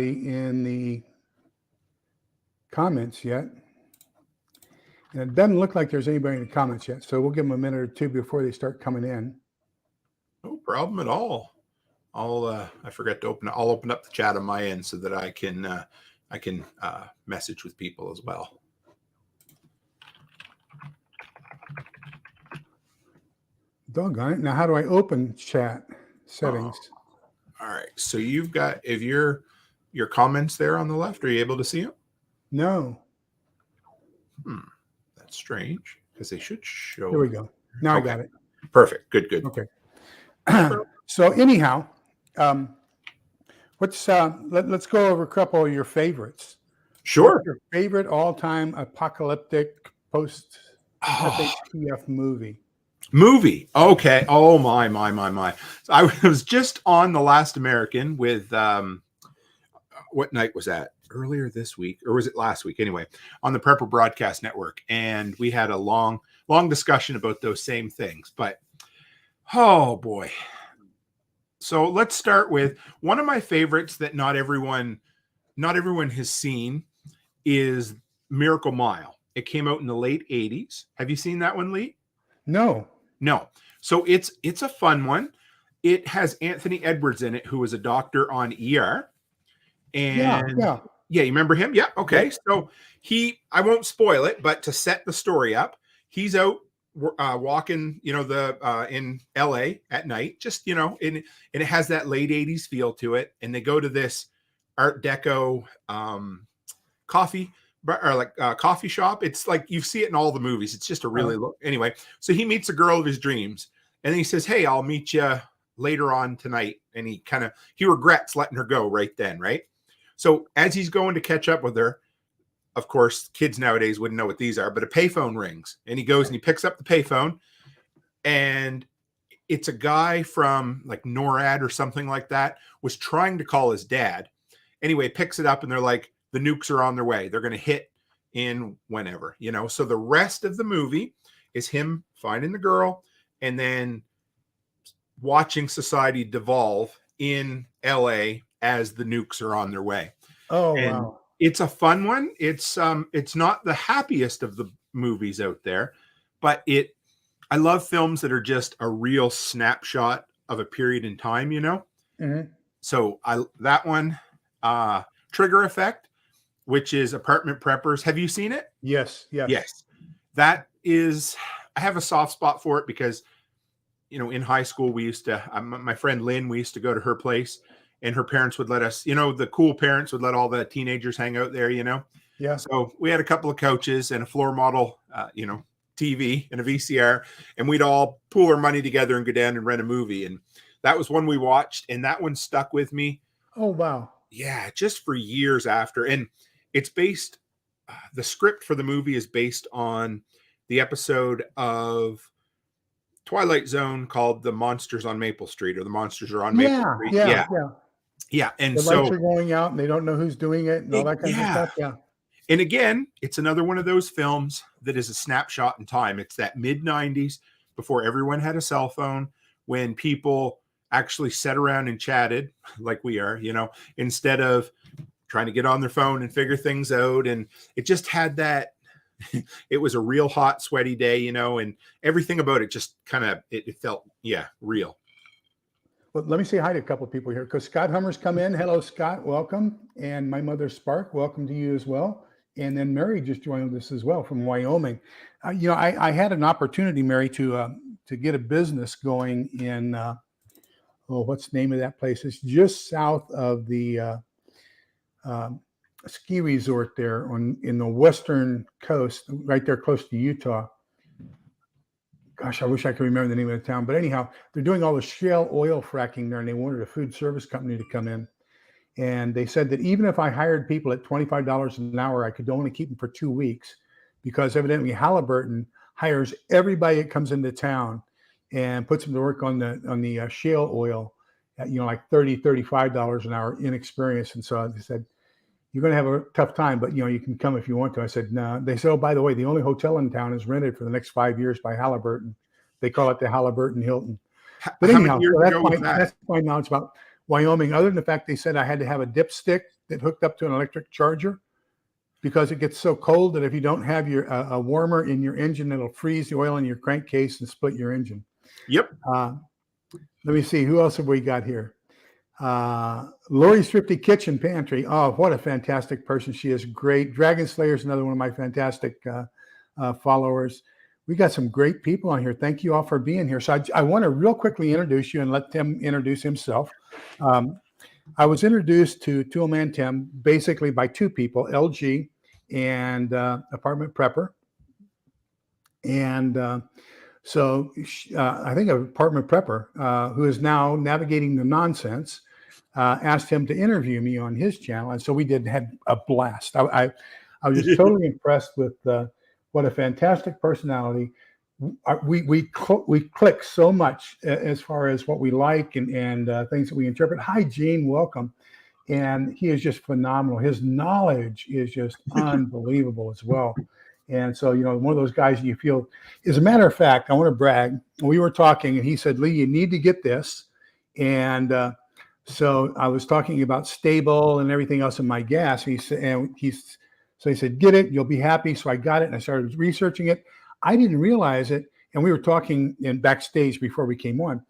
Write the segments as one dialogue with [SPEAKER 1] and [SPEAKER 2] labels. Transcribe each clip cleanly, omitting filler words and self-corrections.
[SPEAKER 1] in the comments yet. And it doesn't look like there's anybody in the comments yet, so we'll give them a minute or two before they start coming in.
[SPEAKER 2] No problem at all. I forgot to I'll open up the chat on my end so that I can message with people as well.
[SPEAKER 1] Doggone it. Now, how do I open chat settings?
[SPEAKER 2] All right. So you've got, if your comments there on the left, are you able to see them?
[SPEAKER 1] No.
[SPEAKER 2] That's strange because they should show.
[SPEAKER 1] Here we go. Now okay. I got it.
[SPEAKER 2] Perfect. Good.
[SPEAKER 1] Okay. So anyhow, let's go over a couple of your favorites.
[SPEAKER 2] Sure.
[SPEAKER 1] What's your favorite all-time apocalyptic post-FHTF movie?
[SPEAKER 2] Okay. Oh my. I was just on The Last American with what night was that? Earlier this week, or was it last week? Anyway, on the Prepper Broadcast Network, and we had a long discussion about those same things. But oh boy. So let's start with one of my favorites that not everyone has seen is Miracle Mile. It came out in the late 80s. Have you seen that one, Lee?
[SPEAKER 1] No.
[SPEAKER 2] So it's a fun one. It has Anthony Edwards in it, who was a doctor on ER. And yeah, you remember him? Yeah. Okay. So I won't spoil it, but to set the story up, he's out walking, in LA at night, just, and it has that late 80s feel to it. And they go to this Art Deco coffee shop. It's like you see it in all the movies. It's just a really anyway. So he meets a girl of his dreams, and then he says, "Hey, I'll meet you later on tonight." And he regrets letting her go right then, right? So as he's going to catch up with her, of course, kids nowadays wouldn't know what these are, but a payphone rings, and he goes and he picks up the payphone, and it's a guy from like NORAD or something like that, was trying to call his dad. Anyway, picks it up, and they're like, the nukes are on their way. They're going to hit in whenever, So the rest of the movie is him finding the girl and then watching society devolve in LA as the nukes are on their way.
[SPEAKER 1] Oh,
[SPEAKER 2] and
[SPEAKER 1] wow.
[SPEAKER 2] It's a fun one. It's not the happiest of the movies out there, but I love films that are just a real snapshot of a period in time,
[SPEAKER 1] Mm-hmm.
[SPEAKER 2] So that one, Trigger Effect, which is Apartment Preppers. Have you seen it?
[SPEAKER 1] Yes.
[SPEAKER 2] That is, I have a soft spot for it because, in high school, we used to, my friend Lynn, we used to go to her place, and her parents would let us, the cool parents would let all the teenagers hang out there,
[SPEAKER 1] Yeah.
[SPEAKER 2] So we had a couple of couches and a floor model, TV and a VCR, and we'd all pool our money together and go down and rent a movie. And that was one we watched, and that one stuck with me.
[SPEAKER 1] Oh, wow.
[SPEAKER 2] Yeah, just for years after. And it's based, the script for the movie is based on the episode of Twilight Zone called The Monsters on Maple Street, or The Monsters Are on Maple Street. Yeah. And
[SPEAKER 1] the lights are going out and they don't know who's doing it and all that kind of stuff. Yeah.
[SPEAKER 2] And again, it's another one of those films that is a snapshot in time. It's that mid-90s, before everyone had a cell phone, when people actually sat around and chatted like we are, instead of trying to get on their phone and figure things out. And it just had that, it was a real hot, sweaty day, and everything about it just kind of, it felt, real.
[SPEAKER 1] Well, let me say hi to a couple of people here, because Scott Hummer's come in. Hello, Scott. Welcome. And my mother, Spark, welcome to you as well. And then Mary just joined us as well from Wyoming. I had an opportunity, Mary, to get a business going in, what's the name of that place? It's just south of the ski resort there in the western coast, right there close to Utah. Gosh, I wish I could remember the name of the town. But anyhow, they're doing all the shale oil fracking there, and they wanted a food service company to come in. And they said that even if I hired people at $25 an hour, I could only keep them for 2 weeks, because evidently Halliburton hires everybody that comes into town and puts them to work on the shale oil at, like $30, $35 an hour inexperienced. And so they said, you're going to have a tough time, but you can come if you want to. I said, no. They said, oh, by the way, the only hotel in town is rented for the next 5 years by Halliburton. They call it the Halliburton Hilton. But anyhow, that's my knowledge about Wyoming. Other than the fact they said I had to have a dipstick that hooked up to an electric charger, because it gets so cold that if you don't have your a warmer in your engine, it'll freeze the oil in your crankcase and split your engine.
[SPEAKER 2] Yep.
[SPEAKER 1] Let me see, who else have we got here? Lori's Thrifty Kitchen Pantry. Oh, what a fantastic person she is. Great. Dragon Slayer is another one of my fantastic followers. We got some great people on here. Thank you all for being here. So I want to real quickly introduce you and let Tim introduce himself. I was introduced to Toolman Tim basically by two people, LG and Apartment Prepper. And so I think Apartment Prepper, who is now navigating the nonsense, asked him to interview me on his channel. And so we had a blast. I was just totally impressed with what a fantastic personality. We click so much as far as what we like and things that we interpret. Hi, Gene, welcome. And he is just phenomenal. His knowledge is just unbelievable as well. And so, one of those guys you feel, as a matter of fact, I want to brag. We were talking and he said, Lee, you need to get this. And so I was talking about stable and everything else in my gas. He said, get it, you'll be happy. So I got it and I started researching it. I didn't realize it. And we were talking in backstage before we came on.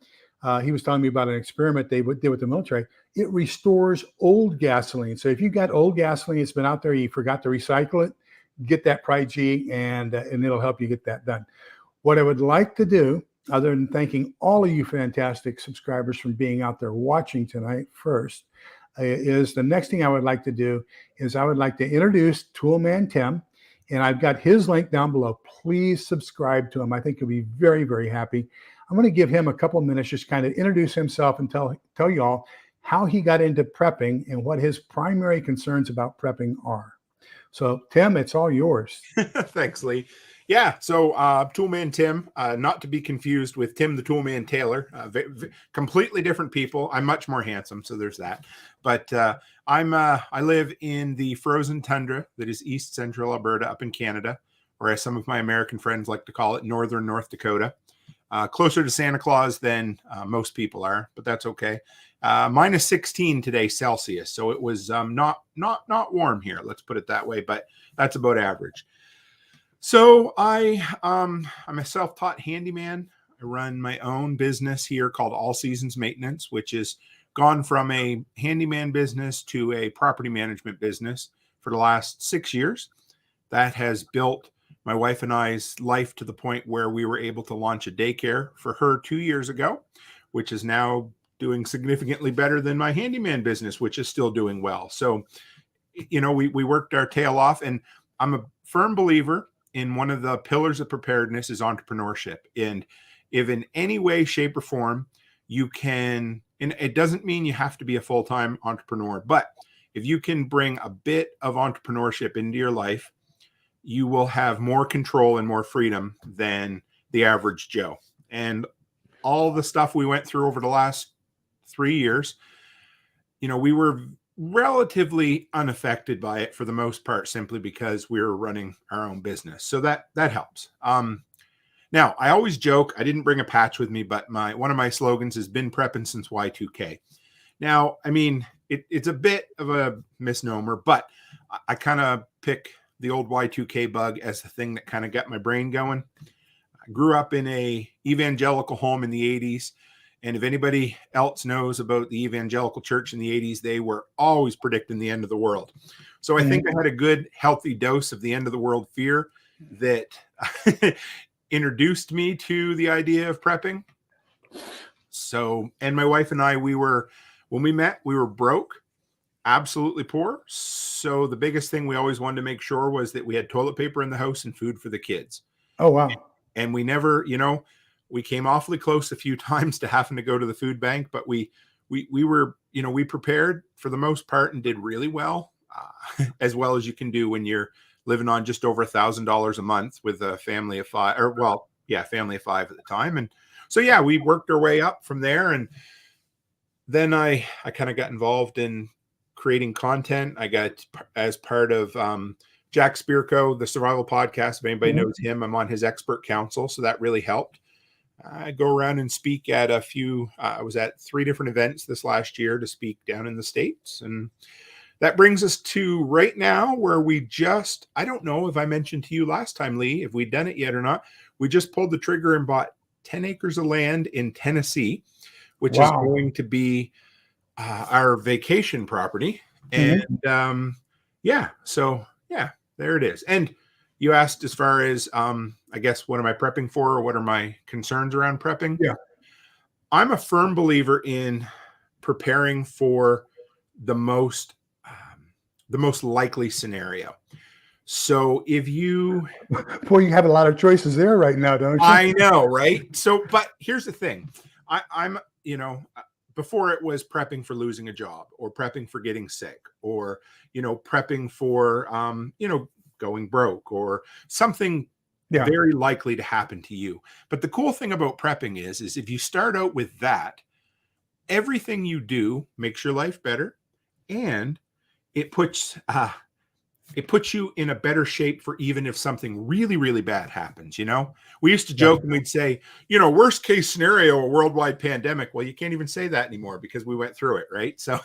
[SPEAKER 1] He was telling me about an experiment they did with the military. It restores old gasoline. So if you've got old gasoline, it's been out there, you forgot to recycle it, get that Pride G and it'll help you get that done. What I would like to do, other than thanking all of you fantastic subscribers from being out there watching tonight first, is the next thing I would like to do is I would like to introduce Toolman Tim, and I've got his link down below. Please subscribe to him. I think he'll be very, very happy. I'm going to give him a couple of minutes, just kind of introduce himself and tell you all how he got into prepping and what his primary concerns about prepping are. So, Tim, it's all yours.
[SPEAKER 2] Thanks, Lee. Yeah, so Toolman Tim, not to be confused with Tim the Toolman Taylor, completely different people. I'm much more handsome, so there's that. But I live in the frozen tundra that is east central Alberta up in Canada, or as some of my American friends like to call it, northern North Dakota. Closer to Santa Claus than most people are, but that's okay. Minus 16 today Celsius, so it was not warm here. Let's put it that way, but that's about average. So I'm a self-taught handyman. I run my own business here called All Seasons Maintenance, which has gone from a handyman business to a property management business for the last 6 years. That has built my wife and I's life to the point where we were able to launch a daycare for her 2 years ago, which is now doing significantly better than my handyman business, which is still doing well. So, we worked our tail off, and I'm a firm believer in one of the pillars of preparedness is entrepreneurship. And if in any way, shape, or form you can, and it doesn't mean you have to be a full-time entrepreneur, but if you can bring a bit of entrepreneurship into your life, you will have more control and more freedom than the average Joe. And all the stuff we went through over the last 3 years, we were relatively unaffected by it for the most part, simply because we were running our own business. So that helps. Now, I always joke, I didn't bring a patch with me, but one of my slogans has been prepping since Y2K. Now, I mean, it's a bit of a misnomer, but I kind of pick the old Y2K bug as the thing that kind of got my brain going. I grew up in a evangelical home in the 80s. And if anybody else knows about the evangelical church in the 80s, they were always predicting the end of the world. So I think I had a good, healthy dose of the end of the world fear that introduced me to the idea of prepping. So, and my wife and I, when we met, we were broke, absolutely poor. So the biggest thing we always wanted to make sure was that we had toilet paper in the house and food for the kids.
[SPEAKER 1] Oh, wow.
[SPEAKER 2] And we never, we came awfully close a few times to having to go to the food bank, but we were, we prepared for the most part and did really well, as well as you can do when you're living on just over $1,000 a month with a family of five, family of five at the time. And so, yeah, we worked our way up from there. And then I kind of got involved in creating content. I got as part of Jack Spirko, the Survival Podcast. If anybody knows him, I'm on his expert council. So that really helped. I go around and speak at I was at 3 different events this last year to speak down in the States. And that brings us to right now where I don't know if I mentioned to you last time, Lee, if we'd done it yet or not. We just pulled the trigger and bought 10 acres of land in Tennessee, which is going to be our vacation property. And there it is. And you asked as far as, I guess, what am I prepping for, or what are my concerns around prepping?
[SPEAKER 1] Yeah.
[SPEAKER 2] I'm a firm believer in preparing for the most likely scenario. So if you...
[SPEAKER 1] Boy, you have a lot of choices there right now, don't you?
[SPEAKER 2] I know, right? So, but here's the thing. I'm, before it was prepping for losing a job, or prepping for getting sick, or, prepping for, going broke, or something very likely to happen to you. But the cool thing about prepping is if you start out with that, everything you do makes your life better, and it puts you in a better shape for even if something really, really bad happens. We used to joke and we'd say, worst case scenario, a worldwide pandemic. Well, you can't even say that anymore because we went through it, right? So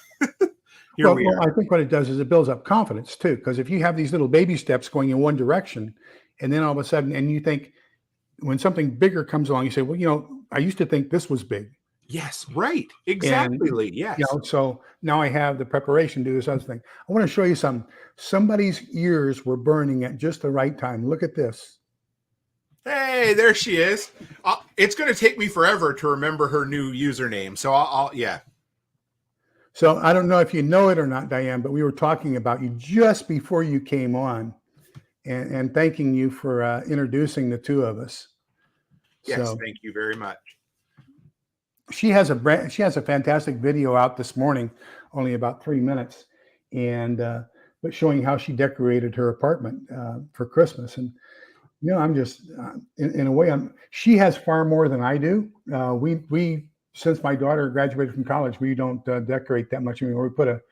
[SPEAKER 2] here we are.
[SPEAKER 1] I think what it does is it builds up confidence too, because if you have these little baby steps going in one direction, and then all of a sudden, and you think when something bigger comes along, you say, well, I used to think this was big.
[SPEAKER 2] Yes, right. Exactly. Yes.
[SPEAKER 1] So now I have the preparation to do this other thing. I want to show you something. Somebody's ears were burning at just the right time. Look at this.
[SPEAKER 2] Hey, there she is. It's going to take me forever to remember her new username. So yeah.
[SPEAKER 1] So I don't know if you know it or not, Diane, but we were talking about you just before you came on, and thanking you for introducing the two of us.
[SPEAKER 2] Yes, thank you very much.
[SPEAKER 1] She has a fantastic video out this morning, only about 3 minutes, but showing how she decorated her apartment for Christmas. And I'm just in a way, she has far more than I do. We since my daughter graduated from college, we don't decorate that much anymore. We put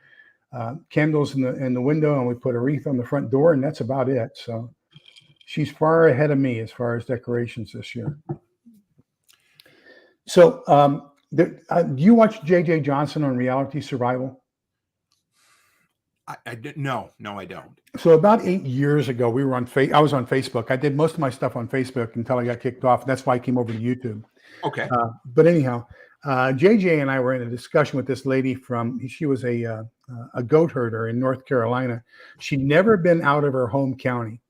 [SPEAKER 1] candles in the window, and we put a wreath on the front door, and that's about it. So she's far ahead of me as far as decorations this year. So, do you watch J.J. Johnson on Reality Survival?
[SPEAKER 2] No, I don't.
[SPEAKER 1] So about 8 years ago, I was on Facebook. I did most of my stuff on Facebook until I got kicked off. That's why I came over to YouTube.
[SPEAKER 2] Okay.
[SPEAKER 1] But anyhow, JJ and I were in a discussion with this lady she was a goat herder in North Carolina. She'd never been out of her home county.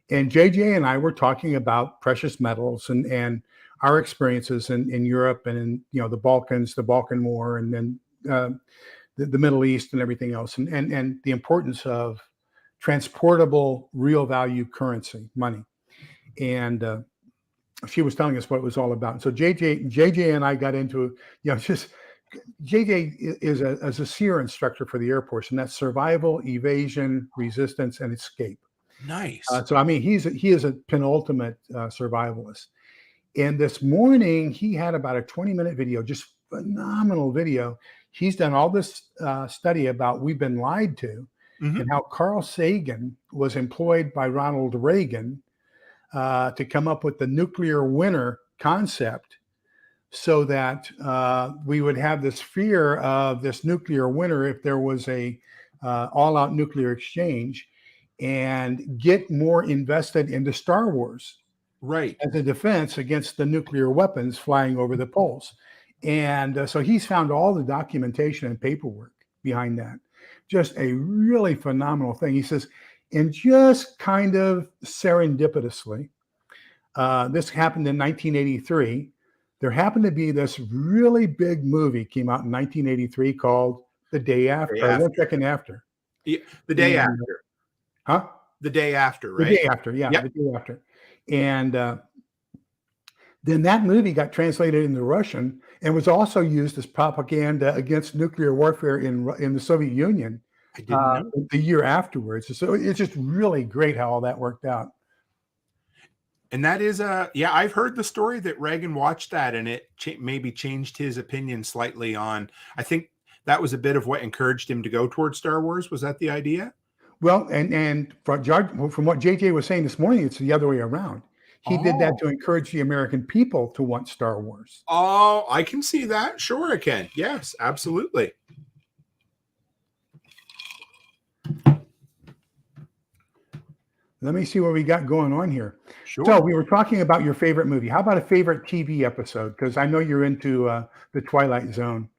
[SPEAKER 1] And JJ and I were talking about precious metals and our experiences in Europe and in the Balkans, the Balkan War, and then the Middle East and everything else, and the importance of transportable real value currency, money. And she was telling us what it was all about. So JJ and I got into just JJ is a SEER instructor for the Air Force, and that's survival, evasion, resistance, and escape.
[SPEAKER 2] Nice.
[SPEAKER 1] So I mean, he is a penultimate survivalist. And this morning, he had about a 20-minute video, just phenomenal video. He's done all this study about we've been lied to, and how Carl Sagan was employed by Ronald Reagan to come up with the nuclear winter concept, so that we would have this fear of this nuclear winter if there was a all-out nuclear exchange, and get more invested into Star Wars.
[SPEAKER 2] Right.
[SPEAKER 1] As a defense against the nuclear weapons flying over the poles. And so he's found all the documentation and paperwork behind that. Just a really phenomenal thing. He says, and just kind of serendipitously, this happened in 1983. There happened to be this really big movie came out in 1983 called The Day After. Or 1 second after.
[SPEAKER 2] Yeah, The Day After.
[SPEAKER 1] Huh?
[SPEAKER 2] The Day After, right?
[SPEAKER 1] The Day After, yeah. Yep. The Day After. And then that movie got translated into Russian and was also used as propaganda against nuclear warfare in the Soviet Union.
[SPEAKER 2] I didn't know.
[SPEAKER 1] The year afterwards. So it's just really great how all that worked out.
[SPEAKER 2] And that is I've heard the story that Reagan watched that and it maybe changed his opinion slightly on. I think that was a bit of what encouraged him to go towards Star Wars. Was that the idea?
[SPEAKER 1] Well, and from what JJ was saying this morning, it's the other way around. He did that to encourage the American people to want Star Wars.
[SPEAKER 2] Oh, I can see that. Sure, I can. Yes, absolutely.
[SPEAKER 1] Let me see what we got going on here.
[SPEAKER 2] Sure.
[SPEAKER 1] So we were talking about your favorite movie. How about a favorite TV episode? Because I know you're into the Twilight Zone.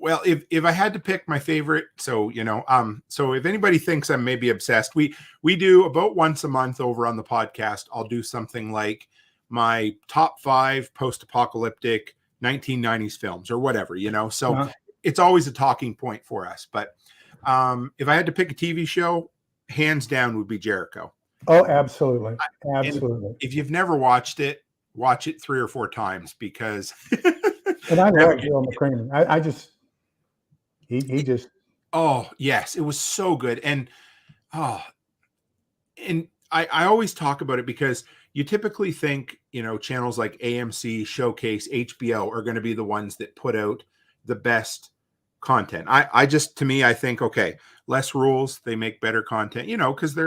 [SPEAKER 2] Well, if I had to pick my favorite, so if anybody thinks I'm maybe obsessed, we do about once a month over on the podcast. I'll do something like my top 5 post-apocalyptic 1990s films or whatever, So it's always a talking point for us. But if I had to pick a TV show, hands down would be Jericho.
[SPEAKER 1] Oh, absolutely. Absolutely.
[SPEAKER 2] If you've never watched it, watch it 3 or 4 times because.
[SPEAKER 1] And I love Bill McCraney. He just.
[SPEAKER 2] Oh, yes. It was so good. And I always talk about it because you typically think, channels like AMC, Showcase, HBO are going to be the ones that put out the best content. I think, okay, less rules, they make better content, because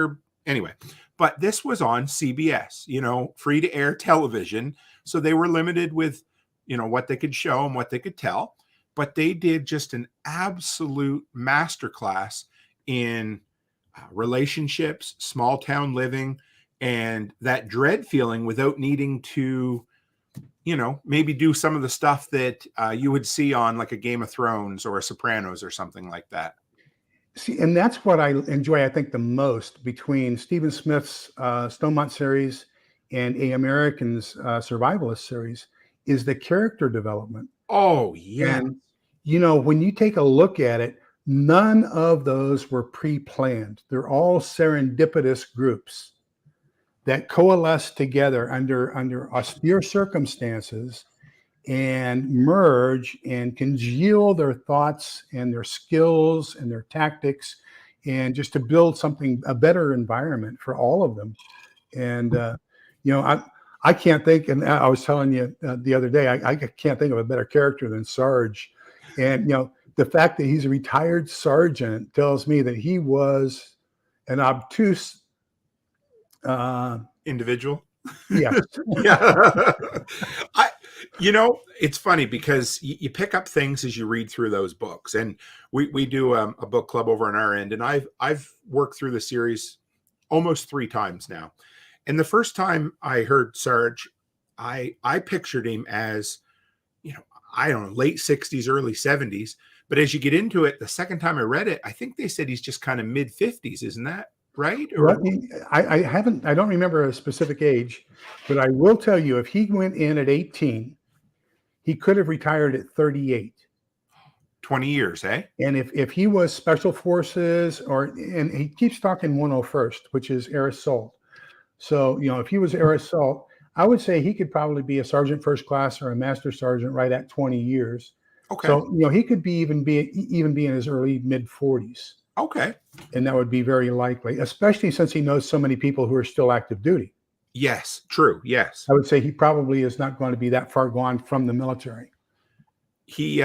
[SPEAKER 2] anyway. But this was on CBS, free to air television. So they were limited with, what they could show and what they could tell. But they did just an absolute masterclass in relationships, small town living, and that dread feeling without needing to, maybe do some of the stuff that you would see on like a Game of Thrones or a Sopranos or something like that.
[SPEAKER 1] See, and that's what I enjoy, I think, the most between Stephen Smith's Stonemont series and A American's Survivalist series is the character development.
[SPEAKER 2] Oh, yeah.
[SPEAKER 1] And, when you take a look at it, none of those were pre-planned. They're all serendipitous groups that coalesce together under austere circumstances and merge and congeal their thoughts and their skills and their tactics, and just to build a better environment for all of them. And, I can't think, and I was telling you the other day, I can't think of a better character than Sarge. And, the fact that he's a retired sergeant tells me that he was an obtuse
[SPEAKER 2] individual.
[SPEAKER 1] Yeah.
[SPEAKER 2] Yeah. It's funny because you pick up things as you read through those books, and we do a book club over on our end, and I've worked through the series almost 3 times now. And the first time I heard Sarge, I pictured him as, I don't know, late 60s, early 70s. But as you get into it, the second time I read it, I think they said he's just kind of mid 50s. Isn't that right? Or...
[SPEAKER 1] I don't remember a specific age, but I will tell you, if he went in at 18, he could have retired at 38.
[SPEAKER 2] 20 years, eh?
[SPEAKER 1] And if he was Special Forces, and he keeps talking 101st, which is air assault. So, if he was air assault, I would say he could probably be a sergeant first class or a master sergeant right at 20 years.
[SPEAKER 2] Okay.
[SPEAKER 1] So, he could be even be in his early mid 40s.
[SPEAKER 2] Okay.
[SPEAKER 1] And that would be very likely, especially since he knows so many people who are still active duty.
[SPEAKER 2] Yes, true. Yes.
[SPEAKER 1] I would say he probably is not going to be that far gone from the military.
[SPEAKER 2] He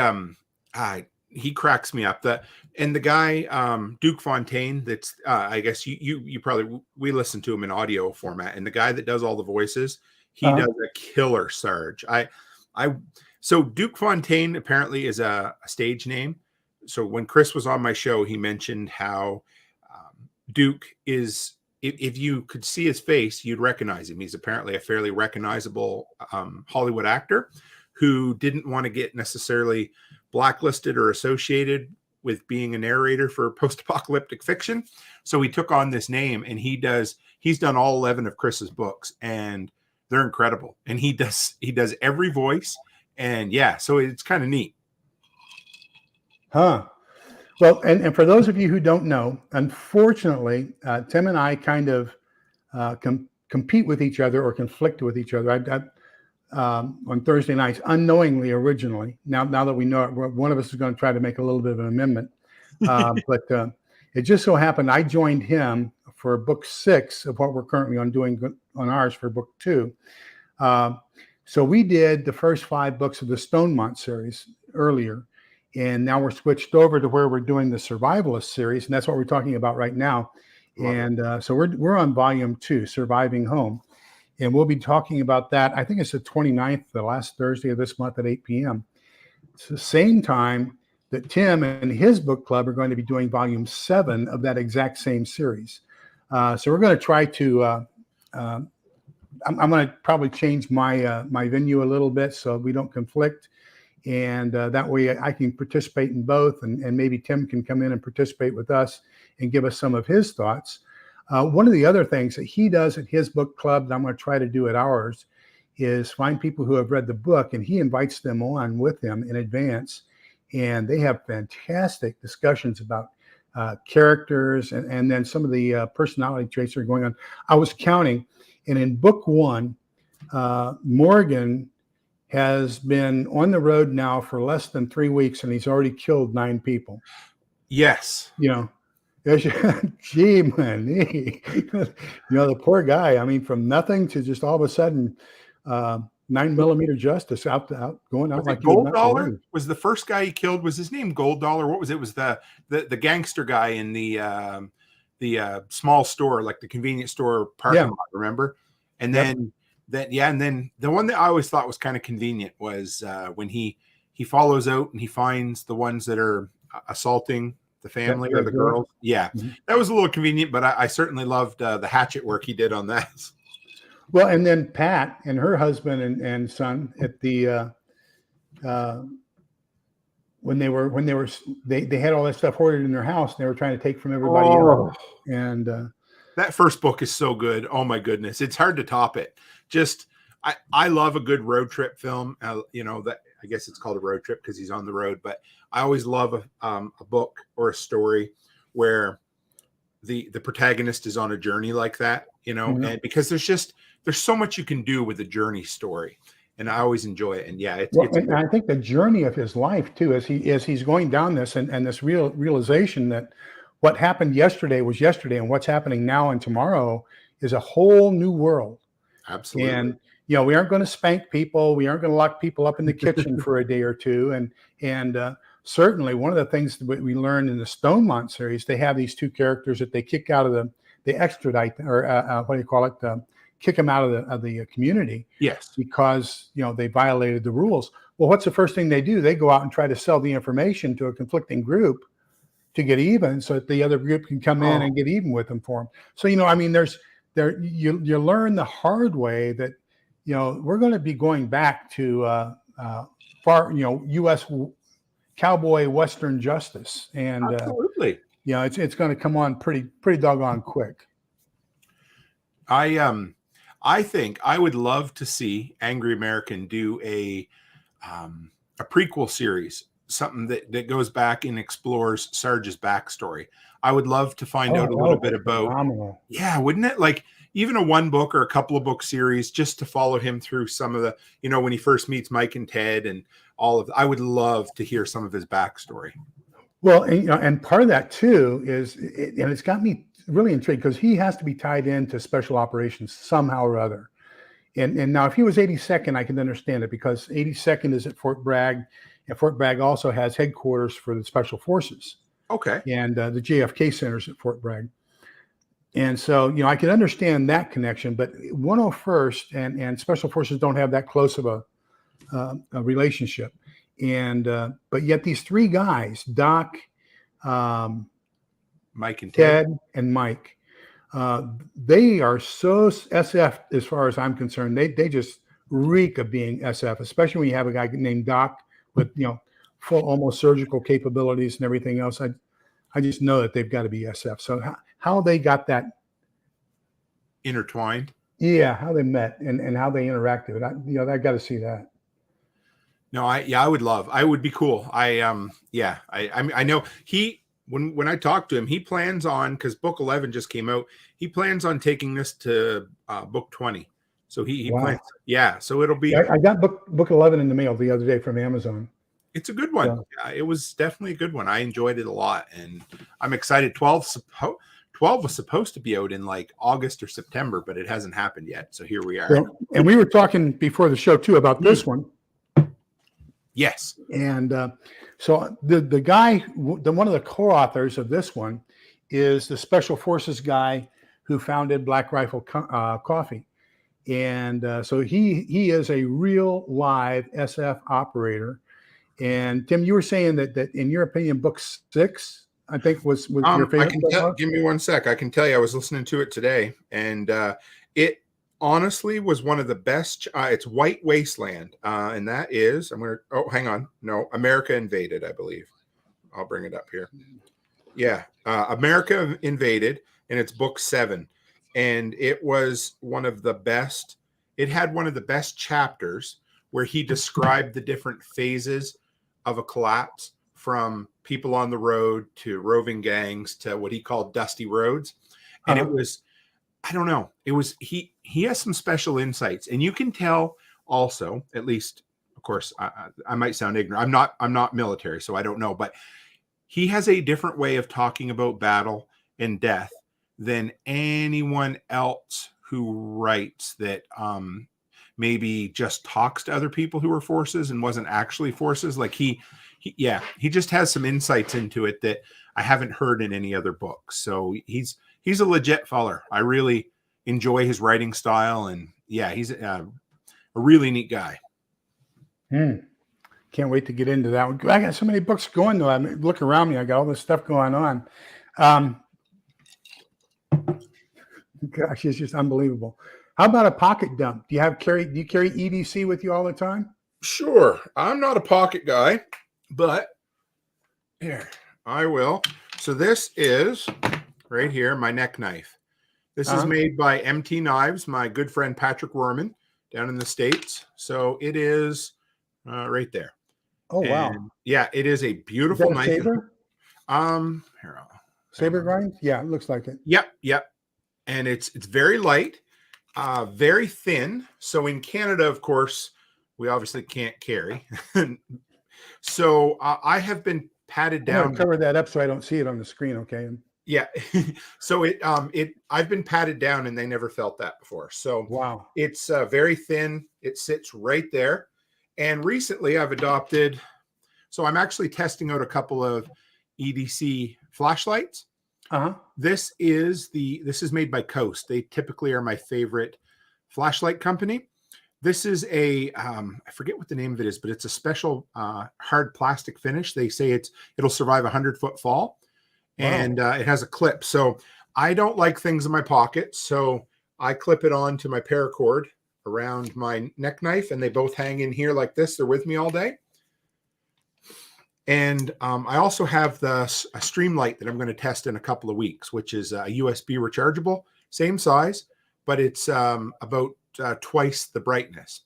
[SPEAKER 2] cracks me up. The guy, Duke Fontaine, that's I guess you probably, we listen to him in audio format, and the guy that does all the voices, he does a killer Sarge. So Duke Fontaine apparently is a stage name. So when Chris was on my show, he mentioned how Duke is, if you could see his face, you'd recognize him. He's apparently a fairly recognizable Hollywood actor who didn't want to get necessarily blacklisted or associated with being a narrator for post-apocalyptic fiction. So he took on this name, and he's done all 11 of Chris's books, and they're incredible. And he does every voice. And yeah, so it's kind of neat.
[SPEAKER 1] Huh. Well, and for those of you who don't know, unfortunately, Tim and I kind of compete with each other or conflict with each other. On Thursday nights, unknowingly originally. Now that we know it, one of us is going to try to make a little bit of an amendment. But it just so happened I joined him for book 6 of what we're currently doing on ours for book 2. So we did the first 5 books of the Stonemont series earlier, and now we're switched over to where we're doing the Survivalist series, and that's what we're talking about right now. And so we're on volume 2, Surviving Home. And we'll be talking about that. I think it's the 29th, the last Thursday of this month at 8 p.m. It's the same time that Tim and his book club are going to be doing volume 7 of that exact same series. So we're going to try to. I'm going to probably change my my venue a little bit so we don't conflict, and that way I can participate in both, and maybe Tim can come in and participate with us and give us some of his thoughts. One of the other things that he does at his book club that I'm going to try to do at ours is find people who have read the book, and he invites them on with him in advance, and they have fantastic discussions about characters and then some of the personality traits that are going on. I was counting, and in book 1, Morgan has been on the road now for less than 3 weeks, and he's already killed 9 people.
[SPEAKER 2] Yes.
[SPEAKER 1] Gee, man, the poor guy. I mean, from nothing to just all of a sudden, 9mm justice out going out like
[SPEAKER 2] Gold Dollar was the first guy he killed. Was his name Gold Dollar? What was it? Was the gangster guy in the small store, like the convenience store parking lot? Remember? And then and then the one that I always thought was kind of convenient was when he follows out and he finds the ones that are assaulting the family or the girls. Yeah, that was a little convenient, but I certainly loved the hatchet work he did on that.
[SPEAKER 1] Well, and then Pat and her husband and son at the when they had all that stuff hoarded in their house, and they were trying to take from everybody else. And
[SPEAKER 2] that first book is so good. Oh my goodness, it's hard to top it. Just I love a good road trip film. That I guess it's called a road trip because he's on the road, but I always love a book or a story where the protagonist is on a journey like that, and because there's so much you can do with a journey story, and I always enjoy it. And
[SPEAKER 1] and I think the journey of his life too, as he's going down this and this realization that what happened yesterday was yesterday, and what's happening now and tomorrow is a whole new world.
[SPEAKER 2] Absolutely.
[SPEAKER 1] And we aren't going to spank people. We aren't going to lock people up in the kitchen for a day or two. And certainly one of the things that we learned in the Stonemont series, they have these 2 characters that they kick out of they extradite, or what do you call it? Kick them out of the community.
[SPEAKER 2] Yes.
[SPEAKER 1] Because, they violated the rules. Well, what's the first thing they do? They go out and try to sell the information to a conflicting group to get even, so that the other group can come in and get even with them for them. So, you learn the hard way that, we're going to be going back to far, U.S. cowboy Western justice. And
[SPEAKER 2] absolutely.
[SPEAKER 1] It's going to come on pretty doggone quick.
[SPEAKER 2] I think I would love to see Angry American do a prequel series, something that goes back and explores Sarge's backstory. I would love to find out a little bit about.
[SPEAKER 1] Phenomenal.
[SPEAKER 2] Yeah, wouldn't it? Like even a 1 book or a couple of book series just to follow him through some of the, when he first meets Mike and Ted and all of. I would love to hear some of his backstory.
[SPEAKER 1] Well, and part of that too is, and it's got me really intrigued because he has to be tied into special operations somehow or other. And now if he was 82nd, I can understand it, because 82nd is at Fort Bragg, and Fort Bragg also has headquarters for the Special Forces.
[SPEAKER 2] Okay.
[SPEAKER 1] And the JFK Center's at Fort Bragg. And so, I can understand that connection, but 101st and Special Forces don't have that close of a relationship. And but yet these 3 guys, Doc,
[SPEAKER 2] Mike and
[SPEAKER 1] Ted and Mike, they are so SF as far as I'm concerned. They just reek of being SF, especially when you have a guy named Doc with full almost surgical capabilities and everything else. I just know that they've got to be SF. So how they got that
[SPEAKER 2] intertwined?
[SPEAKER 1] Yeah, how they met and how they interacted. I got to see that.
[SPEAKER 2] No, I would be cool. I know when I talked to him, he plans on, because book 11 just came out, he plans on taking this to book 20. So he plans. Yeah. So it'll be.
[SPEAKER 1] I got book 11 in the mail the other day from Amazon.
[SPEAKER 2] It's a good one. Yeah, it was definitely a good one. I enjoyed it a lot, and I'm excited. 12 was supposed to be out in like August or September, but it hasn't happened yet. So here we are.
[SPEAKER 1] Well, and we were talking before the show too about this one.
[SPEAKER 2] Yes.
[SPEAKER 1] And so the guy, one of the co-authors of this one is the Special Forces guy who founded Black Rifle Coffee. And so he is a real live SF operator. And Tim, you were saying that in your opinion, book 6 I think was your favorite so far?
[SPEAKER 2] Give me one sec. I can tell you, I was listening to it today, and it honestly was one of the best. It's White Wasteland, and that is, hang on. No, America Invaded, I believe. I'll bring it up here. Yeah, America Invaded, and it's book 7. And it was one of the best. It had one of the best chapters where he described the different phases of a collapse, from people on the road to roving gangs to what he called dusty roads. And it was, I don't know, it was, he has some special insights, and you can tell also, at least, of course, I might sound ignorant. I'm not military, so I don't know, but he has a different way of talking about battle and death than anyone else who writes that maybe just talks to other people who are forces and wasn't actually forces. Like he just has some insights into it that I haven't heard in any other books. So he's a legit feller. I really enjoy his writing style, and yeah, he's a really neat guy.
[SPEAKER 1] Can't wait to get into that one. I got so many books going though. I mean, look around me. I got all this stuff going on. Gosh, it's just unbelievable. How about a pocket dump? Do you carry EDC with you all the time?
[SPEAKER 2] Sure. I'm not a pocket guy, but here, I will. So this is right here, my neck knife. This is made by MT Knives, my good friend Patrick Rorman down in the States. So it is right there.
[SPEAKER 1] Oh, wow.
[SPEAKER 2] Yeah, it is a beautiful knife.
[SPEAKER 1] Saber?
[SPEAKER 2] Here,
[SPEAKER 1] saber grind? Yeah, it looks like it.
[SPEAKER 2] Yep. And it's very light, very thin. So in Canada, of course, we obviously can't carry. So I have been patted down.
[SPEAKER 1] Cover that up so I don't see it on the screen, okay?
[SPEAKER 2] Yeah. So I've been patted down, and they never felt that before. So
[SPEAKER 1] wow,
[SPEAKER 2] it's very thin. It sits right there. And recently I've adopted, so I'm actually testing out a couple of EDC flashlights. This is made by Coast. They typically are my favorite flashlight company. This is I forget what the name of it is, but it's a special hard plastic finish. They say it'll survive a 100-foot fall. Wow. And it has a clip. So I don't like things in my pocket. So I clip it on to my paracord around my neck knife, and they both hang in here like this. They're with me all day. And I also have a Streamlight that I'm going to test in a couple of weeks, which is a USB rechargeable, same size, but it's about twice the brightness.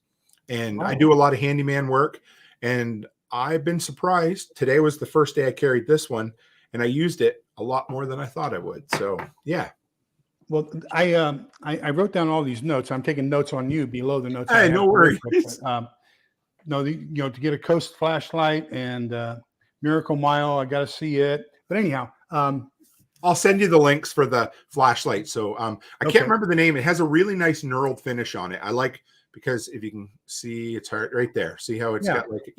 [SPEAKER 2] And I do a lot of handyman work, and I've been surprised. Today was the first day I carried this one, and I used it a lot more than I thought I would. So yeah.
[SPEAKER 1] Well, I wrote down all these notes. I'm taking notes on you below the notes.
[SPEAKER 2] Hey, no worries.
[SPEAKER 1] To get a Coast flashlight and Miracle Mile, I got to see it. But anyhow,
[SPEAKER 2] I'll send you the links for the flashlight. So I can't remember the name. It has a really nice knurled finish on it. I like, because if you can see, it's right there. See how it's got like,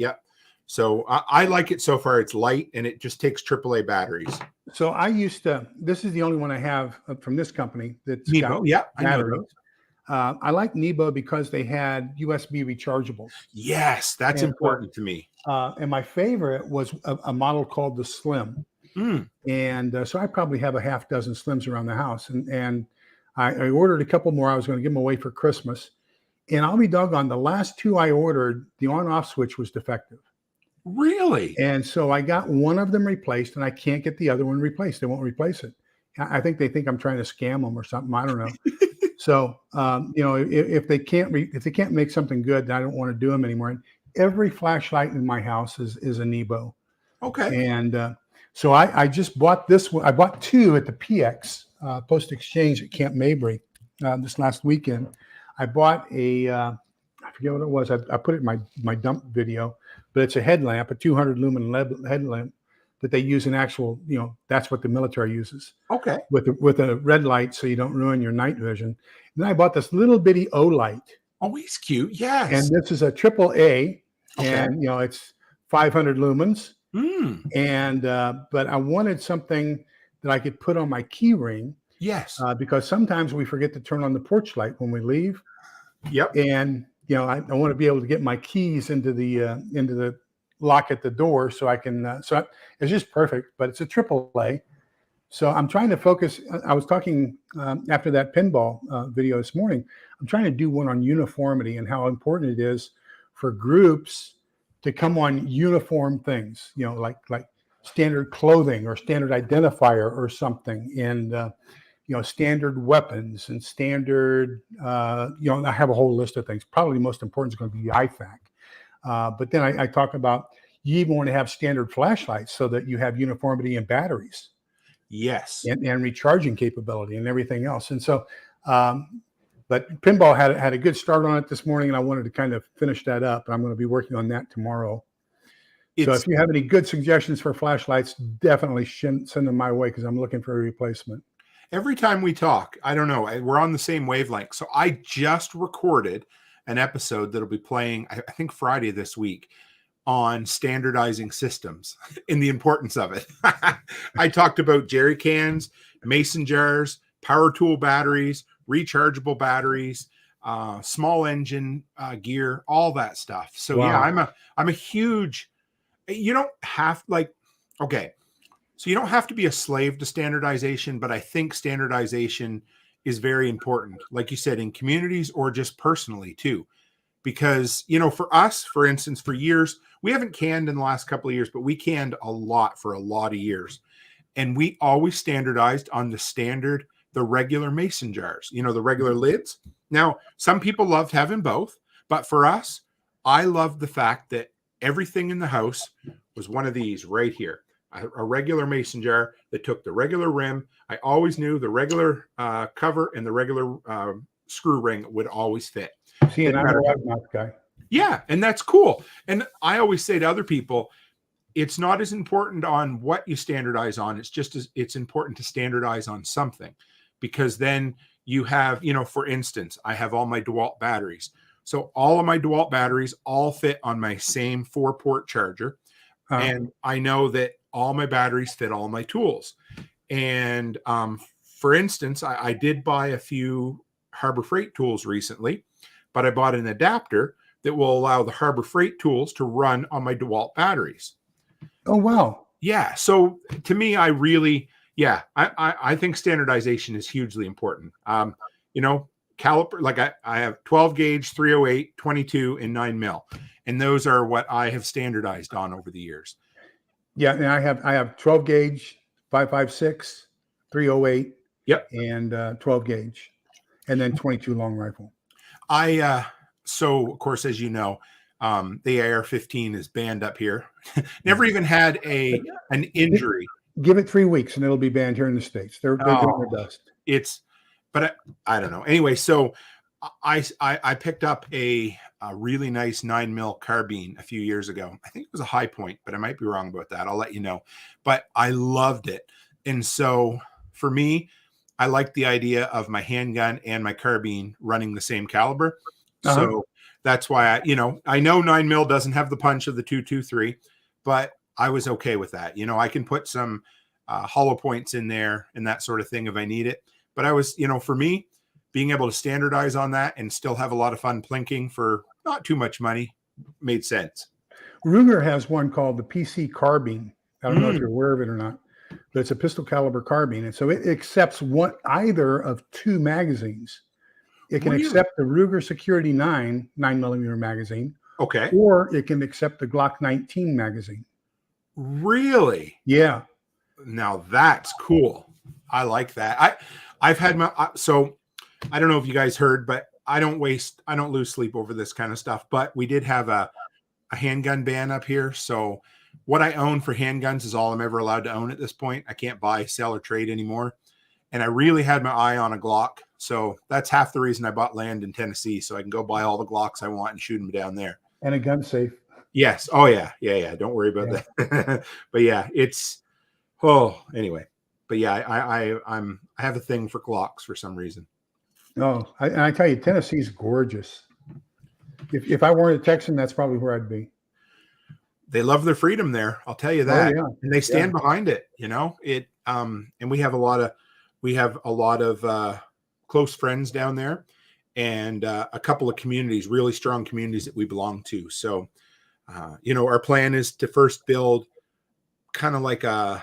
[SPEAKER 2] So I like it so far. It's light, and it just takes AAA batteries. So
[SPEAKER 1] I used to, this is the only one I have from this company that's
[SPEAKER 2] Nebo.
[SPEAKER 1] got batteries. I like Nebo because they had USB rechargeables.
[SPEAKER 2] Yes, that's important to me.
[SPEAKER 1] And my favorite was a model called the Slim. And so I probably have a half dozen Slims around the house. And I ordered a couple more. I was going to give them away for Christmas. And I'll be doggone, the last two I ordered, the on-off switch was defective.
[SPEAKER 2] Really?
[SPEAKER 1] And so I got one of them replaced, and I can't get the other one replaced. They won't replace it. I think they think I'm trying to scam them or something. I don't know. So, if they can't make something good, then I don't want to do them anymore. And every flashlight in my house is a Nebo.
[SPEAKER 2] Okay.
[SPEAKER 1] And so I just bought this one. I bought two at the PX Post Exchange at Camp Mabry this last weekend. I bought I forget what it was. I put it in my dump video, but it's a headlamp, a 200 lumen LED headlamp that they use in actual, that's what the military uses.
[SPEAKER 2] Okay.
[SPEAKER 1] With a red light, so you don't ruin your night vision. And then I bought this little bitty O light.
[SPEAKER 2] Oh, he's cute. Yes.
[SPEAKER 1] And this is a AAA, and it's 500 lumens. And but I wanted something that I could put on my key ring.
[SPEAKER 2] Yes.
[SPEAKER 1] Because sometimes we forget to turn on the porch light when we leave.
[SPEAKER 2] Yep.
[SPEAKER 1] And I want to be able to get my keys into the lock at the door, so I can. It's just perfect, but it's a AAA. So I'm trying to focus. I was talking after that pinball video this morning. I'm trying to do one on uniformity and how important it is for groups to come on uniform things. Like standard clothing or standard identifier or something, and standard weapons and standard. I have a whole list of things. Probably the most important is going to be the IFAC. But then I talk about you even want to have standard flashlights so that you have uniformity in batteries.
[SPEAKER 2] Yes.
[SPEAKER 1] And recharging capability and everything else. And so, but pinball had a good start on it this morning, and I wanted to kind of finish that up. And I'm going to be working on that tomorrow. So if you have any good suggestions for flashlights, definitely send them my way, because I'm looking for a replacement.
[SPEAKER 2] Every time we talk, I don't know, we're on the same wavelength. So I just recorded an episode that'll be playing, I think Friday this week, on standardizing systems and the importance of it. I talked about jerry cans, mason jars, power tool batteries, rechargeable batteries, small engine gear, all that stuff. So wow. Yeah, I'm a huge, you don't have so you don't have to be a slave to standardization, but I think standardization is very important. Like you said, in communities or just personally too. Because, for us, for instance, for years, we haven't canned in the last couple of years, but we canned a lot for a lot of years. And we always standardized on the regular mason jars, the regular lids. Now, some people loved having both, but for us, I loved the fact that everything in the house was one of these right here, a regular mason jar that took the regular rim. I always knew the regular cover and the regular screw ring would always fit.
[SPEAKER 1] See, and I'm a white mouth guy.
[SPEAKER 2] Yeah, and that's cool. And I always say to other people, it's not as important on what you standardize on. It's important to standardize on something, because then you have, for instance, I have all my DeWalt batteries. So all of my DeWalt batteries all fit on my same 4-port charger. And I know that all my batteries fit all my tools. And for instance, I did buy a few Harbor Freight tools recently, but I bought an adapter that will allow the Harbor Freight tools to run on my DeWalt batteries.
[SPEAKER 1] Oh, wow.
[SPEAKER 2] Yeah. So to me, I think standardization is hugely important. Caliper, like I have 12 gauge, 308, 22, and 9 mil. And those are what I have standardized on over the years.
[SPEAKER 1] Yeah. And I have 12 gauge, 5.56, 308,
[SPEAKER 2] yep,
[SPEAKER 1] and 12 gauge, and then 22 long rifle.
[SPEAKER 2] So of course, as you know, the AR-15 is banned up here. Never even had an injury.
[SPEAKER 1] Give it 3 weeks and it'll be banned here in the States. They're doing their best. But I don't know. Anyway, so I picked up a really nice 9 mil carbine a few years ago. I think it was a High Point, but I might be wrong about that. I'll let you know. But I loved it. And so for me, I like the idea of my handgun and my carbine running the same caliber. So that's why I know 9 mil doesn't have the punch of the 223, but I was okay with that. I can put some hollow points in there and that sort of thing if I need it. But I was, for me, being able to standardize on that and still have a lot of fun plinking for not too much money made sense. Ruger has one called the PC carbine. I don't know if you're aware of it or not, but it's a pistol caliber carbine. And so it accepts either of 2 magazines. It can accept the Ruger Security 9 9mm magazine.
[SPEAKER 2] Okay.
[SPEAKER 1] Or it can accept the Glock 19 magazine.
[SPEAKER 2] Really?
[SPEAKER 1] Yeah.
[SPEAKER 2] Now that's cool. I like that. I've had so I don't know if you guys heard, but I don't lose sleep over this kind of stuff. But we did have a handgun ban up here. So what I own for handguns is all I'm ever allowed to own at this point. I can't buy, sell, or trade anymore. And I really had my eye on a Glock. So that's half the reason I bought land in Tennessee, so I can go buy all the Glocks I want and shoot them down there.
[SPEAKER 1] And a gun safe.
[SPEAKER 2] Yes. Oh, yeah. Yeah. Don't worry about that. But yeah, anyway. But yeah, I have a thing for Glocks for some reason.
[SPEAKER 1] Oh, I tell you, Tennessee's gorgeous. If I weren't a Texan, that's probably where I'd be.
[SPEAKER 2] They love their freedom there. I'll tell you that. Oh, yeah. And they stand behind it. And we have a lot of close friends down there, and a couple of communities, really strong communities that we belong to. So our plan is to first build kind of like a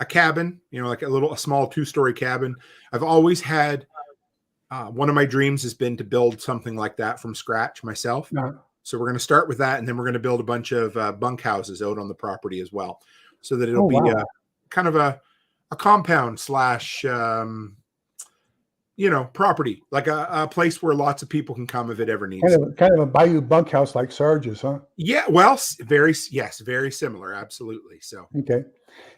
[SPEAKER 2] cabin, like a small 2-story cabin. I've always had, one of my dreams has been to build something like that from scratch myself. So we're going to start with that, and then we're going to build a bunch of bunk houses out on the property as well, so that it'll be kind of a compound slash, property, like a place where lots of people can come if it ever needs.
[SPEAKER 1] Kind of a bayou bunkhouse like Sarge's, huh?
[SPEAKER 2] Yeah, well, very similar, absolutely. So
[SPEAKER 1] okay.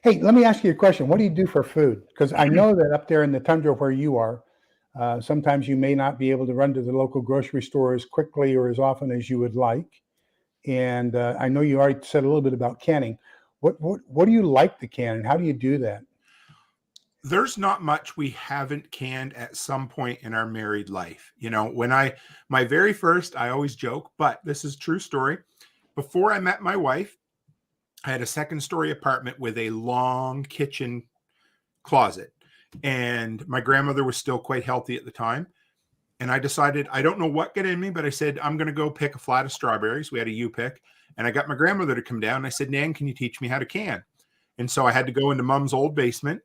[SPEAKER 1] Hey, let me ask you a question. What do you do for food? Because I know that up there in the tundra where you are, sometimes you may not be able to run to the local grocery store as quickly or as often as you would like. And I know you already said a little bit about canning. What do you like to can, and how do you do that?
[SPEAKER 2] There's not much we haven't canned at some point in our married life. When my very first, I always joke, but this is a true story. Before I met my wife, I had a 2nd-story apartment with a long kitchen closet, and my grandmother was still quite healthy at the time. And I decided, I don't know what got in me, but I said, I'm going to go pick a flat of strawberries. We had a U-pick, and I got my grandmother to come down. And I said, Nan, can you teach me how to can? And so I had to go into Mom's old basement.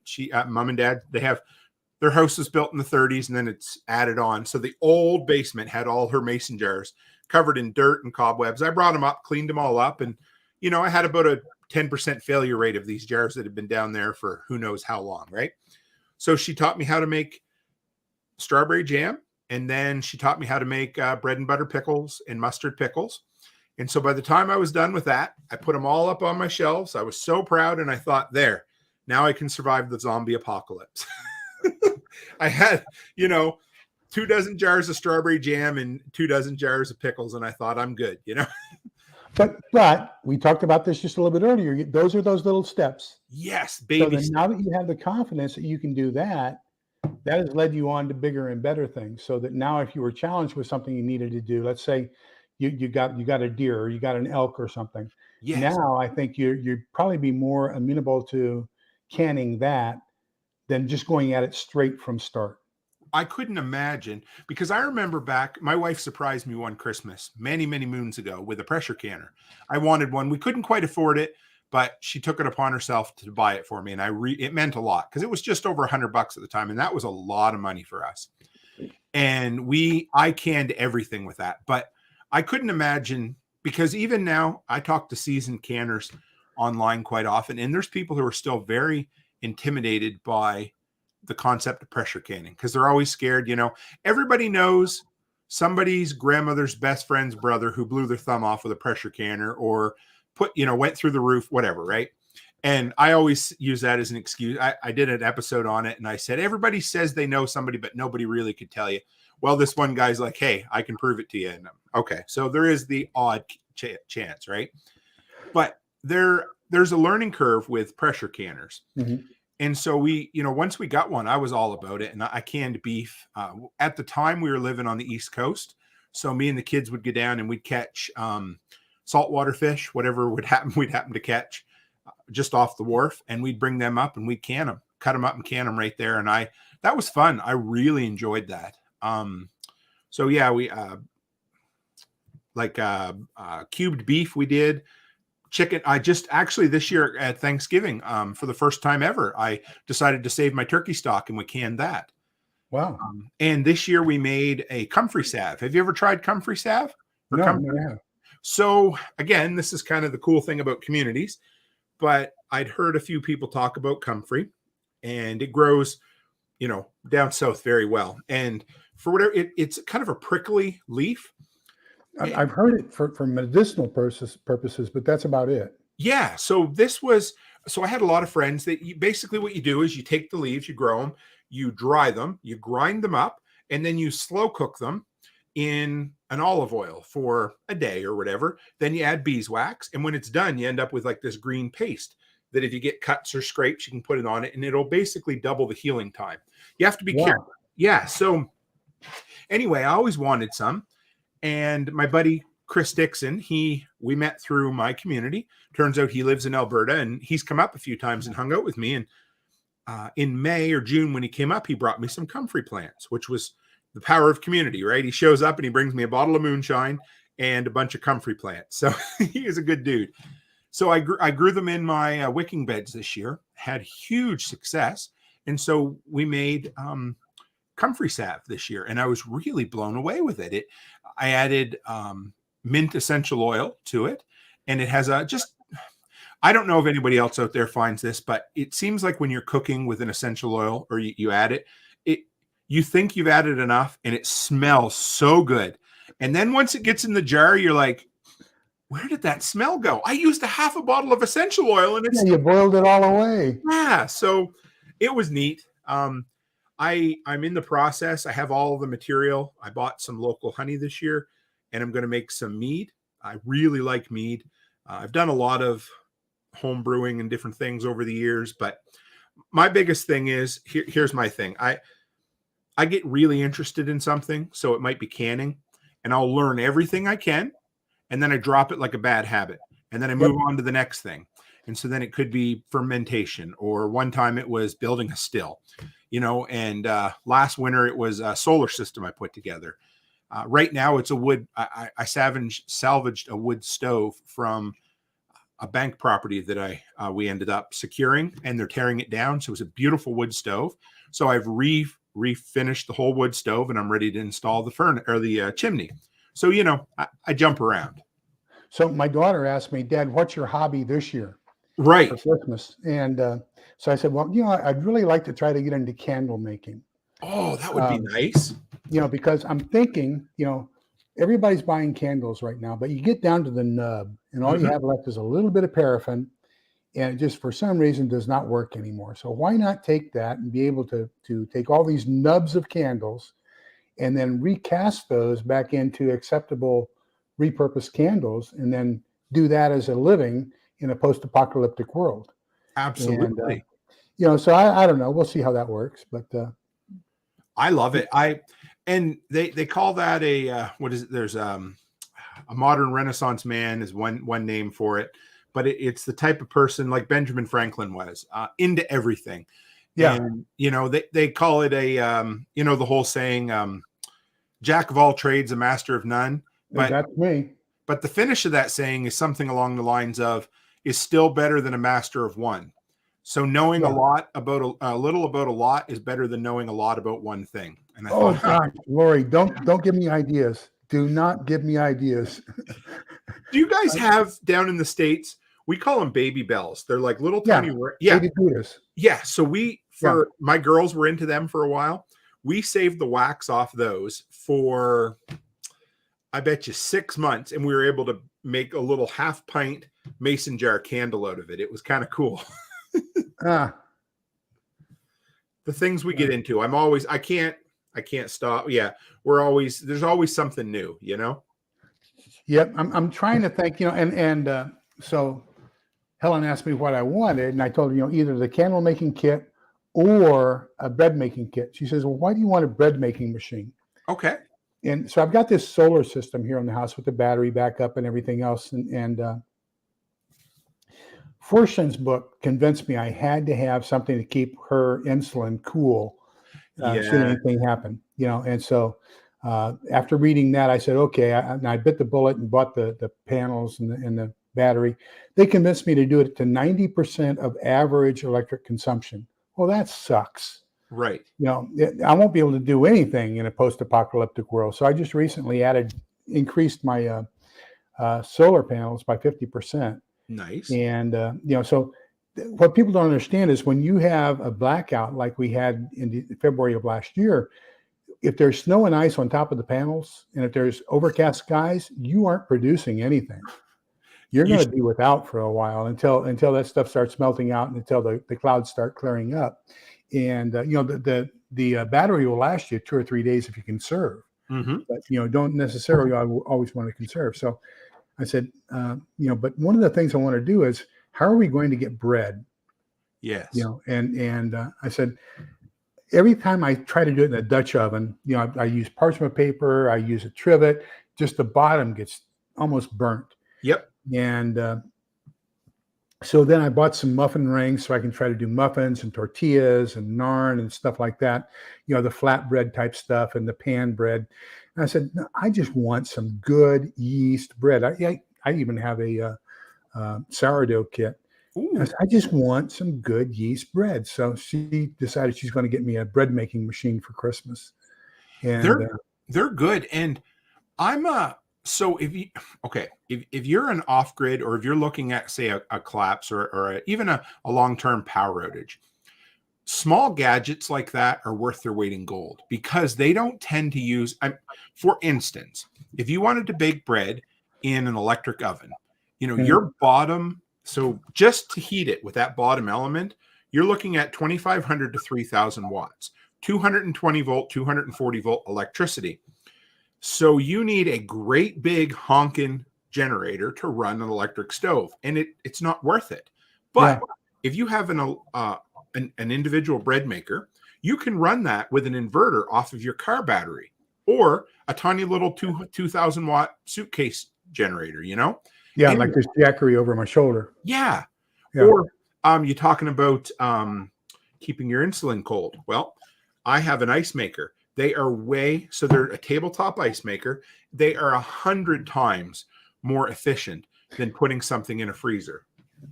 [SPEAKER 2] Mom and Dad, their house was built in the 30s, and then it's added on. So the old basement had all her mason jars covered in dirt and cobwebs. I brought them up, cleaned them all up, and I had about a 10% failure rate of these jars that had been down there for who knows how long, right? So she taught me how to make strawberry jam, and then she taught me how to make bread and butter pickles and mustard pickles. And so by the time I was done with that, I put them all up on my shelves. I was so proud, and I thought, there, now I can survive the zombie apocalypse. I had, 24 jars of strawberry jam and 24 jars of pickles, and I thought, I'm good,
[SPEAKER 1] But we talked about this just a little bit earlier. Those are those little steps.
[SPEAKER 2] Yes, baby.
[SPEAKER 1] So now that you have the confidence that you can do that, that has led you on to bigger and better things. So that now, if you were challenged with something you needed to do, let's say you got a deer or you got an elk or something. Yes. Now I think you'd probably be more amenable to canning that than just going at it straight from start.
[SPEAKER 2] I couldn't imagine, because I remember back, my wife surprised me one Christmas many, many moons ago with a pressure canner. I wanted one. We couldn't quite afford it, but she took it upon herself to buy it for me. And it meant a lot, because it was just over $100 at the time. And that was a lot of money for us. And I canned everything with that, but I couldn't imagine, because even now I talk to seasoned canners online quite often, and there's people who are still very intimidated by the concept of pressure canning, because they're always scared. Everybody knows somebody's grandmother's best friend's brother who blew their thumb off with a pressure canner, or went through the roof, whatever. Right. And I always use that as an excuse. I did an episode on it, and I said, everybody says they know somebody, but nobody really could tell you. Well, this one guy's like, hey, I can prove it to you. And okay. So there is the odd chance, right? But there's a learning curve with pressure canners. Mm-hmm. And so once we got one, I was all about it. And I canned beef. At the time, we were living on the East Coast. So me and the kids would go down and we'd catch saltwater fish, whatever we'd happen to catch just off the wharf. And we'd bring them up and we'd can them, cut them up and can them right there. And that was fun. I really enjoyed that. So yeah, we cubed beef we did. Chicken. I just actually this year at Thanksgiving, for the first time ever, I decided to save my turkey stock and we canned that.
[SPEAKER 1] Wow.
[SPEAKER 2] And this year we made a comfrey salve. Have you ever tried comfrey salve?
[SPEAKER 1] No, I haven't.
[SPEAKER 2] So again, this is kind of the cool thing about communities, but I'd heard a few people talk about comfrey, and it grows, down south very well. And for whatever, it's kind of a prickly leaf.
[SPEAKER 1] I've heard it for medicinal purposes, but that's about it.
[SPEAKER 2] Yeah. So I had a lot of friends that basically what you do is you take the leaves, you grow them, you dry them, you grind them up, and then you slow cook them in an olive oil for a day or whatever. Then you add beeswax. And when it's done, you end up with like this green paste that if you get cuts or scrapes, you can put it on it, and it'll basically double the healing time. You have to be careful. Yeah. So anyway, I always wanted some. And my buddy, Chris Dixon, we met through my community. Turns out he lives in Alberta, and he's come up a few times and hung out with me. And in May or June, when he came up, he brought me some comfrey plants, which was the power of community, right? He shows up and he brings me a bottle of moonshine and a bunch of comfrey plants. So he is a good dude. So I grew them in my wicking beds this year, had huge success. And so we made comfrey salve this year, and I was really blown away with it. I added mint essential oil to it, and it has I don't know if anybody else out there finds this, but it seems like when you're cooking with an essential oil or you add it, you think you've added enough, and it smells so good. And then once it gets in the jar, you're like, where did that smell go? I used a half a bottle of essential oil, and
[SPEAKER 1] you boiled it all away.
[SPEAKER 2] Yeah, so it was neat. I'm in the process. I have all the material. I bought some local honey this year, and I'm going to make some mead. I really like mead. I've done a lot of home brewing and different things over the years, but my biggest thing is here's my thing. I get really interested in something, so it might be canning, and I'll learn everything I can. And then I drop it like a bad habit. And then I move on to the next thing. And so then it could be fermentation, or one time it was building a still, and last winter it was a solar system I put together. Right now it's a wood. I salvaged a wood stove from a bank property that we ended up securing, and they're tearing it down. So it was a beautiful wood stove. So I've refinished the whole wood stove, and I'm ready to install the chimney. So, I jump around.
[SPEAKER 1] So my daughter asked me, Dad, what's your hobby this year?
[SPEAKER 2] Right.
[SPEAKER 1] For Christmas. And so I said, well, I'd really like to try to get into candle making.
[SPEAKER 2] Oh, that would be nice.
[SPEAKER 1] Because I'm thinking, everybody's buying candles right now, but you get down to the nub and all you have left is a little bit of paraffin, and it just for some reason does not work anymore. So why not take that and be able to take all these nubs of candles and then recast those back into acceptable repurposed candles, and then do that as a living in a post-apocalyptic world.
[SPEAKER 2] Absolutely.
[SPEAKER 1] And, so I don't know. We'll see how that works, but
[SPEAKER 2] I love it. And they call that what is it? There's a modern Renaissance man is one name for it, but it's the type of person like Benjamin Franklin was, into everything.
[SPEAKER 1] Yeah.
[SPEAKER 2] And, they call it the whole saying, jack of all trades, a master of none. But
[SPEAKER 1] that's me.
[SPEAKER 2] But the finish of that saying is something along the lines of, is still better than a master of one. So knowing a lot about a little about a lot is better than knowing a lot about one thing. And I thought,
[SPEAKER 1] gosh, Lori, don't give me ideas. Do not give me ideas.
[SPEAKER 2] Do you guys have down in the States, we call them baby bells. They're like little tiny,
[SPEAKER 1] baby Buddhas.
[SPEAKER 2] Yeah. So my girls were into them for a while. We saved the wax off those for, I bet you, 6 months, and we were able to make a little half pint mason jar candle out of it. It was kind of cool. The things we get into, I can't stop. Yeah. There's always something new,
[SPEAKER 1] Yep. I'm trying to think, so Helen asked me what I wanted, and I told her, either the candle making kit or a bread making kit. She says, well, why do you want a bread making machine?
[SPEAKER 2] Okay.
[SPEAKER 1] And so I've got this solar system here in the house with the battery backup and everything else. And Forshen's book convinced me I had to have something to keep her insulin cool should anything happen, And so after reading that, I said, okay, I bit the bullet and bought the panels and the battery. They convinced me to do it to 90% of average electric consumption. Well, that sucks.
[SPEAKER 2] Right.
[SPEAKER 1] I won't be able to do anything in a post-apocalyptic world. So I just recently increased my solar panels by 50%.
[SPEAKER 2] Nice.
[SPEAKER 1] And, so what people don't understand is when you have a blackout like we had in February of last year, if there's snow and ice on top of the panels, and if there's overcast skies, you aren't producing anything. You're going to be without for a while until that stuff starts melting out and until the clouds start clearing up. And the battery will last you 2 or 3 days if you conserve. But don't necessarily always want to conserve. So I said, but one of the things I want to do is, how are we going to get bread?
[SPEAKER 2] Yes.
[SPEAKER 1] And I said, every time I try to do it in a Dutch oven, I use parchment paper, I use a trivet, just the bottom gets almost burnt.
[SPEAKER 2] Yep.
[SPEAKER 1] And So then I bought some muffin rings so I can try to do muffins and tortillas and naan and stuff like that, the flatbread type stuff and the pan bread. And I said, no, I just want some good yeast bread. I even have a sourdough kit. I just want some good yeast bread. So she decided she's going to get me a bread making machine for Christmas. And
[SPEAKER 2] they're good. And so if you're an off grid, or if you're looking at, say, a collapse or even a long-term power outage, small gadgets like that are worth their weight in gold, because they don't tend to use, for instance, if you wanted to bake bread in an electric oven, your bottom, so just to heat it with that bottom element, you're looking at 2,500 to 3,000 watts, 220 volt, 240 volt electricity. So you need a great big honking generator to run an electric stove, and it's not worth it. But if you have an individual bread maker, you can run that with an inverter off of your car battery, or a tiny little 2,000 watt suitcase generator,
[SPEAKER 1] Yeah, like this jackery over my shoulder.
[SPEAKER 2] Yeah. Or you're talking about keeping your insulin cold. Well, I have an ice maker. They're a tabletop ice maker. They are 100 times more efficient than putting something in a freezer.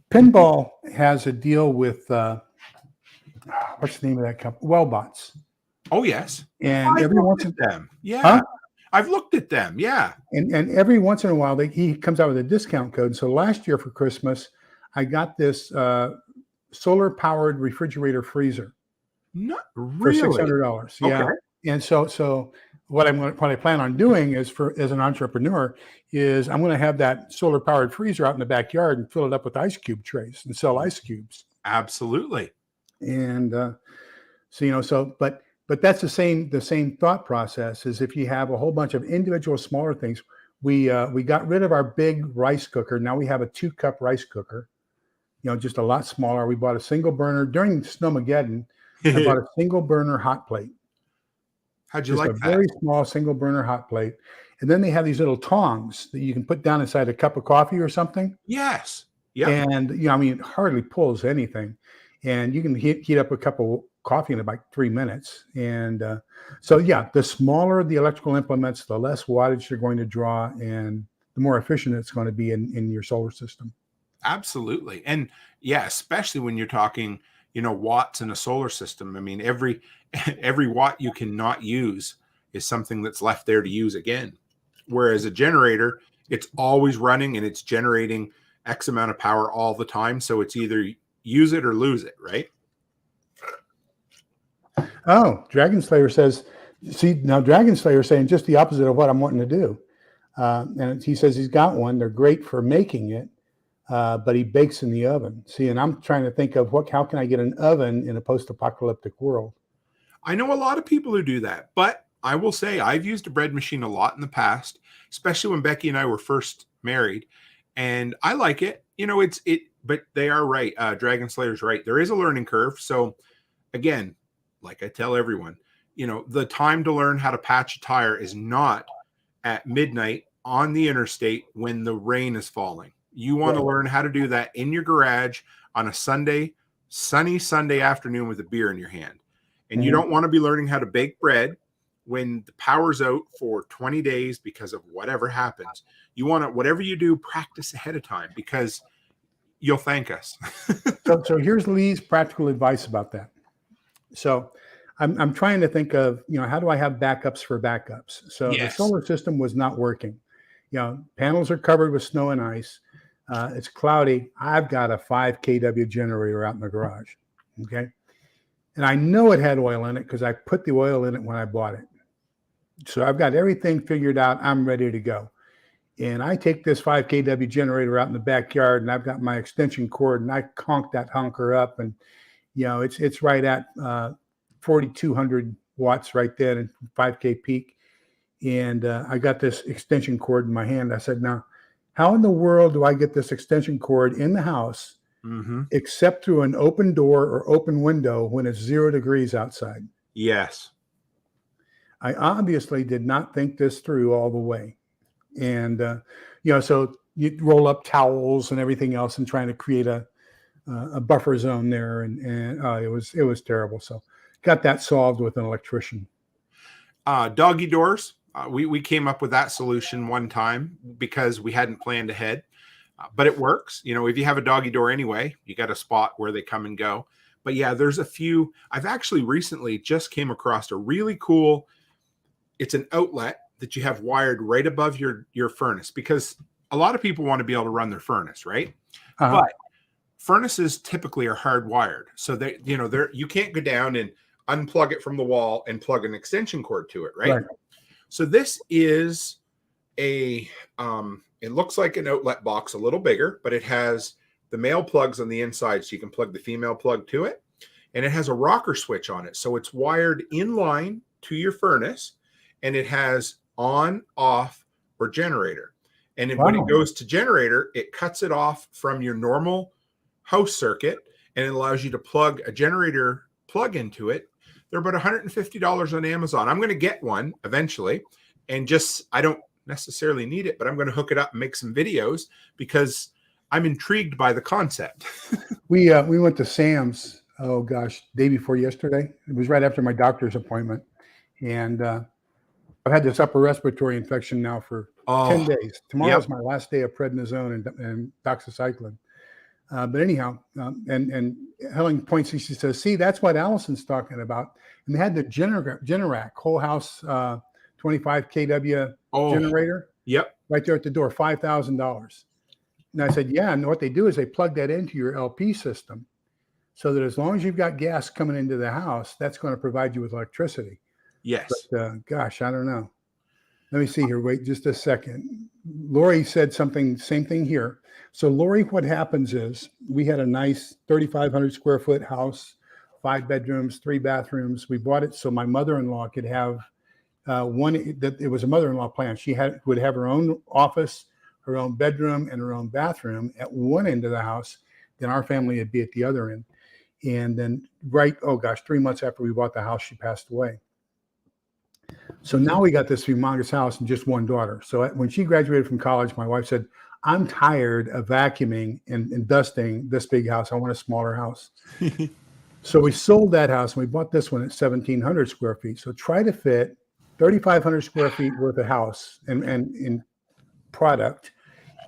[SPEAKER 1] Pinball has a deal with what's the name of that company? Wellbots.
[SPEAKER 2] Oh, yes.
[SPEAKER 1] And every once in
[SPEAKER 2] them. Yeah. Huh? I've looked at them. Yeah.
[SPEAKER 1] And every once in a while, he comes out with a discount code. So last year for Christmas, I got this solar powered refrigerator freezer.
[SPEAKER 2] Not really?
[SPEAKER 1] For $600. Yeah. Okay. And so what I plan on doing is, as an entrepreneur, is I'm going to have that solar powered freezer out in the backyard and fill it up with ice cube trays and sell ice cubes.
[SPEAKER 2] Absolutely.
[SPEAKER 1] And but that's the same thought process. Is if you have a whole bunch of individual smaller things. We got rid of our big rice cooker. Now we have a 2-cup rice cooker, just a lot smaller. We bought a single burner during Snowmageddon. I bought a single burner hot plate.
[SPEAKER 2] How'd you like that?
[SPEAKER 1] A very small single burner hot plate. And then they have these little tongs that you can put down inside a cup of coffee or something.
[SPEAKER 2] Yes. Yeah.
[SPEAKER 1] And it hardly pulls anything. And you can heat up a cup of coffee in about 3 minutes. And the smaller the electrical implements, the less wattage you're going to draw, and the more efficient it's going to be in your solar system.
[SPEAKER 2] Absolutely. And especially when you're talking, watts in a solar system. I mean, every watt you cannot use is something that's left there to use again. Whereas a generator, it's always running and it's generating X amount of power all the time. So it's either use it or lose it, right?
[SPEAKER 1] Oh, Dragon Slayer says, now Dragon Slayer is saying just the opposite of what I'm wanting to do. And he says he's got one. They're great for making it, but he bakes in the oven. See, and I'm trying to think of how can I get an oven in a post-apocalyptic world?
[SPEAKER 2] I know a lot of people who do that, but I will say I've used a bread machine a lot in the past, especially when Becky and I were first married, and I like it. But they are right. Dragon Slayer's right. There is a learning curve. So again, like I tell everyone, the time to learn how to patch a tire is not at midnight on the interstate when the rain is falling. You want to learn how to do that in your garage on a sunny Sunday afternoon with a beer in your hand. And you don't want to be learning how to bake bread when the power's out for 20 days because of whatever happens. You want to, whatever you do, practice ahead of time, because you'll thank us.
[SPEAKER 1] So here's Lee's practical advice about that. So I'm trying to think of, how do I have backups for backups? So the solar system was not working. Panels are covered with snow and ice. It's cloudy. I've got a 5 kW generator out in the garage. Okay. And I know it had oil in it because I put the oil in it when I bought it. So I've got everything figured out. I'm ready to go. And I take this 5 kW generator out in the backyard, and I've got my extension cord, and I conk that honker up, and it's right at 4,200 watts right there, and 5K peak. And I got this extension cord in my hand. I said, now, how in the world do I get this extension cord in the house except through an open door or open window when it's 0 degrees outside?
[SPEAKER 2] Yes.
[SPEAKER 1] I obviously did not think this through all the way. And, so you roll up towels and everything else and trying to create a a buffer zone there, and it was terrible. So got that solved with an electrician.
[SPEAKER 2] Doggy doors. We came up with that solution one time because we hadn't planned ahead, but it works. If you have a doggy door anyway, you got a spot where they come and go. But yeah, there's a few. I've actually recently just came across a really cool. It's an outlet that you have wired right above your furnace, because a lot of people want to be able to run their furnace, right? But furnaces typically are hardwired, so you can't go down and unplug it from the wall and plug an extension cord to it, right? So this is it looks like an outlet box, a little bigger, but it has the male plugs on the inside, so you can plug the female plug to it, and it has a rocker switch on it, so it's wired in line to your furnace, and it has on, off, or generator. And when it goes to generator, it cuts it off from your normal house circuit, and it allows you to plug a generator plug into it. They're about $150 on Amazon. I'm going to get one eventually, and I don't necessarily need it, but I'm going to hook it up and make some videos because I'm intrigued by the concept.
[SPEAKER 1] We went to Sam's, oh gosh, day before yesterday. It was right after my doctor's appointment, and I've had this upper respiratory infection now for 10 days. Tomorrow is my last day of prednisone and doxycycline. But anyhow, and Helen points, she says, see, that's what Allison's talking about. And they had the Generac whole house 25 kW generator.
[SPEAKER 2] Yep.
[SPEAKER 1] Right there at the door, $5,000. And I said, yeah. And what they do is they plug that into your LP system so that as long as you've got gas coming into the house, that's going to provide you with electricity.
[SPEAKER 2] Yes.
[SPEAKER 1] But, gosh, I don't know. Let me see here. Wait just a second. Lori said something, same thing here. So Lori, what happens is we had a nice 3,500 square foot house, 5 bedrooms, 3 bathrooms. We bought it so my mother-in-law could have it was a mother-in-law plan. She would have her own office, her own bedroom, and her own bathroom at one end of the house. Then our family would be at the other end. And then 3 months after we bought the house, she passed away. So now we got this humongous house and just one daughter. So when she graduated from college, my wife said, I'm tired of vacuuming and dusting this big house. I want a smaller house. So we sold that house and we bought this one at 1,700 square feet. So try to fit 3,500 square feet worth of house and in product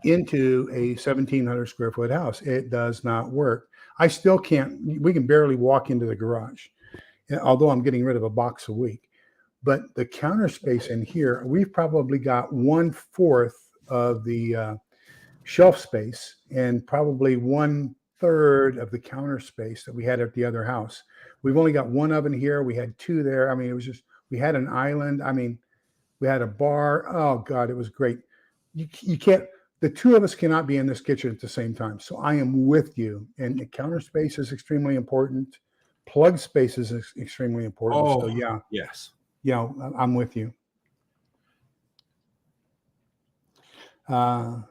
[SPEAKER 1] into a 1,700 square foot house. It does not work. I still can't. We can barely walk into the garage, although I'm getting rid of a box a week. But the counter space in here, we've probably got 1/4 of the shelf space and probably 1/3 of the counter space that we had at the other house. We've only got one oven here. We had 2 there. I mean, it was just, we had an island. I mean, we had a bar. Oh God, it was great. You can't, the 2 of us cannot be in this kitchen at the same time. So I am with you. And the counter space is extremely important. Plug space is extremely important. So yeah.
[SPEAKER 2] Yes.
[SPEAKER 1] Yeah, I'm with you. So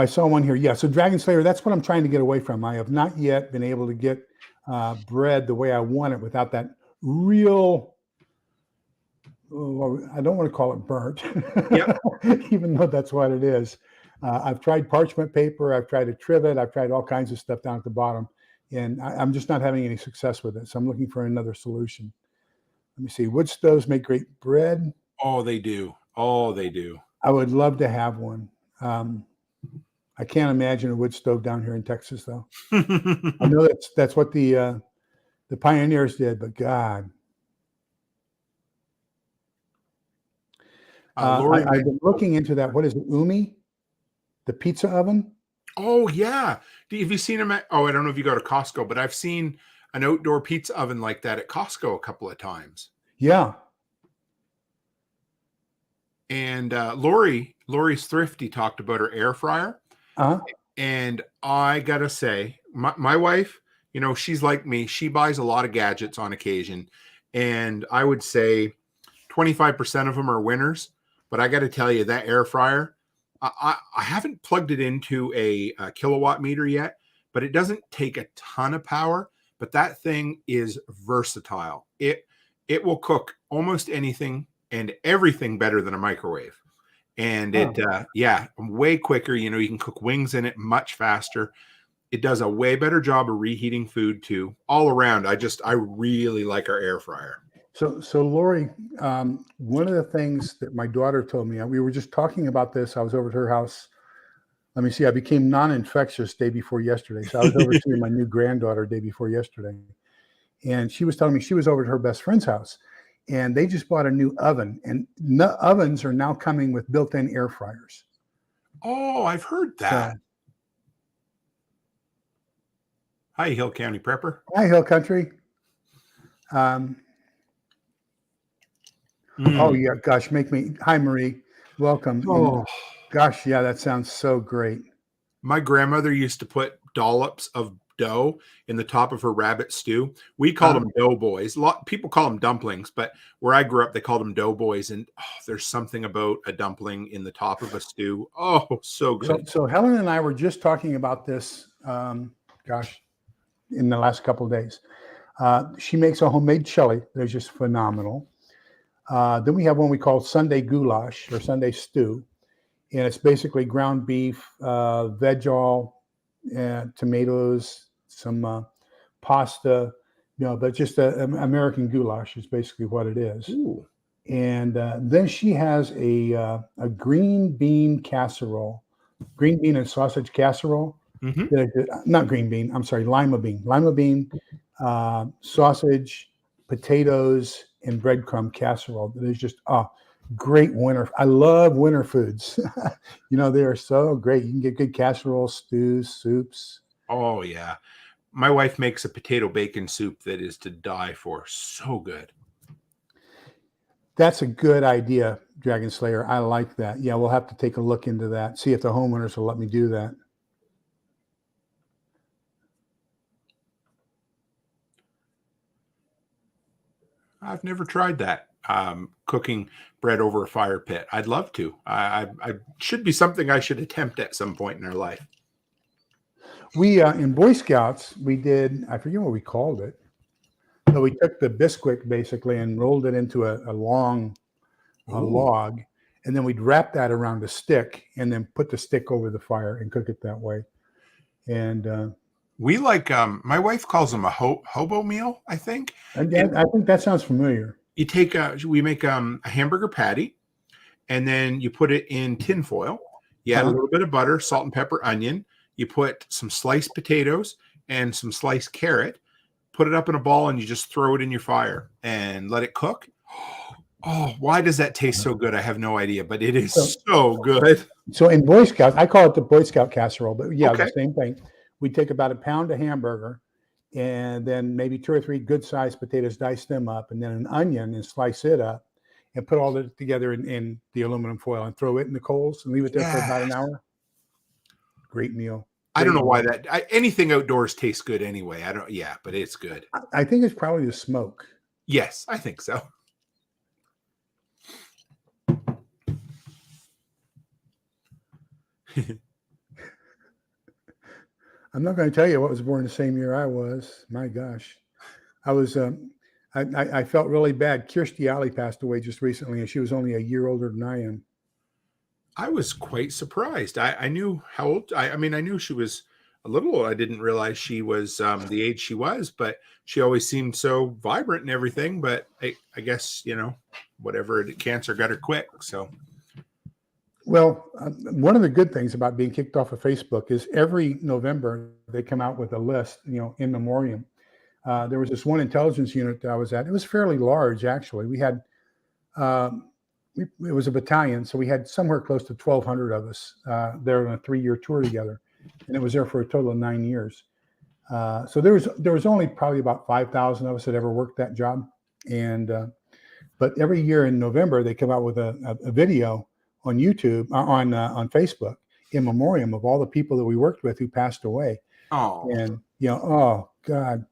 [SPEAKER 1] I saw one here. Yeah, so Dragon Slayer, that's what I'm trying to get away from. I have not yet been able to get bread the way I want it without that real, I don't want to call it burnt,
[SPEAKER 2] yep.
[SPEAKER 1] Even though that's what it is. I've tried parchment paper. I've tried a trivet. I've tried all kinds of stuff down at the bottom. And I'm just not having any success with it. So I'm looking for another solution. Let me see. Wood stoves make great bread.
[SPEAKER 2] Oh, they do. Oh, they do.
[SPEAKER 1] I would love to have one. I can't imagine a wood stove down here in Texas, though. I know that's what the pioneers did, but God. I've been looking into that. What is it, Umi? The pizza oven?
[SPEAKER 2] Oh, yeah. Have you seen them I don't know if you go to Costco, but I've seen an outdoor pizza oven like that at Costco a couple of times.
[SPEAKER 1] Yeah.
[SPEAKER 2] And Lori's Thrifty talked about her air fryer. And I got to say, my wife, she's like me. She buys a lot of gadgets on occasion. And I would say 25% of them are winners. But I got to tell you, that air fryer, I haven't plugged it into a kilowatt meter yet, but it doesn't take a ton of power. But that thing is versatile. It will cook almost anything and everything better than a microwave. and it way quicker. You can cook wings in it much faster. It does a way better job of reheating food too. All around, I really like our air fryer.
[SPEAKER 1] So Lori, one of the things that my daughter told me, we were just talking about this. I was over at her house. Let me see. I became non-infectious day before yesterday. So I was over seeing my new granddaughter day before yesterday. And she was telling me she was over at her best friend's house. And they just bought a new oven. And ovens are now coming with built-in air fryers.
[SPEAKER 2] Oh, I've heard that. So, hi, Hill County Prepper.
[SPEAKER 1] Hi, Hill Country. Oh, yeah. Gosh, hi, Marie. Welcome.
[SPEAKER 2] Oh,
[SPEAKER 1] and, gosh, yeah, that sounds so great.
[SPEAKER 2] My grandmother used to put dollops of dough in the top of her rabbit stew. We called them doughboys. A lot of people call them dumplings, but where I grew up, they called them doughboys. And there's something about a dumpling in the top of a stew. Oh, so good.
[SPEAKER 1] So Helen and I were just talking about this, in the last couple of days. She makes a homemade chili that's just phenomenal. Then we have one we call Sunday goulash or Sunday stew. And it's basically ground beef, veg, tomatoes, some pasta, but just American goulash is basically what it is.
[SPEAKER 2] Ooh.
[SPEAKER 1] And then she has a green bean casserole, green bean and sausage casserole.
[SPEAKER 2] Mm-hmm.
[SPEAKER 1] Not green bean, I'm sorry, lima bean, sausage, potatoes, and breadcrumb casserole. That is just great winter. I love winter foods. They are so great. You can get good casseroles, stews, soups.
[SPEAKER 2] Oh, yeah. My wife makes a potato bacon soup that is to die for. So good.
[SPEAKER 1] That's a good idea, Dragon Slayer. I like that. Yeah, we'll have to take a look into that. See if the homeowners will let me do that.
[SPEAKER 2] I've never tried that. Cooking bread over a fire pit. I'd love to. I should be something I should attempt at some point in our life.
[SPEAKER 1] We in Boy Scouts, we did, I forget what we called it. So we took the Bisquick basically and rolled it into a long log, and then we'd wrap that around a stick and then put the stick over the fire and cook it that way. And
[SPEAKER 2] we like, my wife calls them a hobo meal, I think.
[SPEAKER 1] I think that sounds familiar.
[SPEAKER 2] You take we make a hamburger patty, and then you put it in tin foil. You add a little bit of butter, salt and pepper, onion. You put some sliced potatoes and some sliced carrot, put it up in a ball, and you just throw it in your fire and let it cook. Oh, why does that taste so good? I have no idea, but it is so good.
[SPEAKER 1] So in Boy Scouts, I call it the Boy Scout casserole, but the same thing. We take about a pound of hamburger and then maybe 2 or 3 good-sized potatoes, dice them up, and then an onion and slice it up and put all that together in the aluminum foil and throw it in the coals and leave it there for about an hour. Great meal.
[SPEAKER 2] I don't know why anything outdoors tastes good anyway. But it's good.
[SPEAKER 1] I think it's probably the smoke.
[SPEAKER 2] Yes, I think so.
[SPEAKER 1] I'm not going to tell you what was born the same year I was. My gosh. I was, I felt really bad. Kirstie Alley passed away just recently, and she was only a year older than I am.
[SPEAKER 2] I was quite surprised. I knew how old, I knew she was a little old. I didn't realize she was the age she was, but she always seemed so vibrant and everything. But I guess, whatever, cancer got her quick. So.
[SPEAKER 1] Well, one of the good things about being kicked off of Facebook is every November they come out with a list, in memoriam. There was this one intelligence unit that I was at. It was fairly large, actually. We had, it was a battalion, so we had somewhere close to 1,200 of us there on a 3-year tour together, and it was there for a total of 9 years. So there was only probably about 5,000 of us that ever worked that job, and but every year in November they come out with a video on YouTube, on Facebook, in memoriam of all the people that we worked with who passed away.
[SPEAKER 2] Oh,
[SPEAKER 1] and oh God.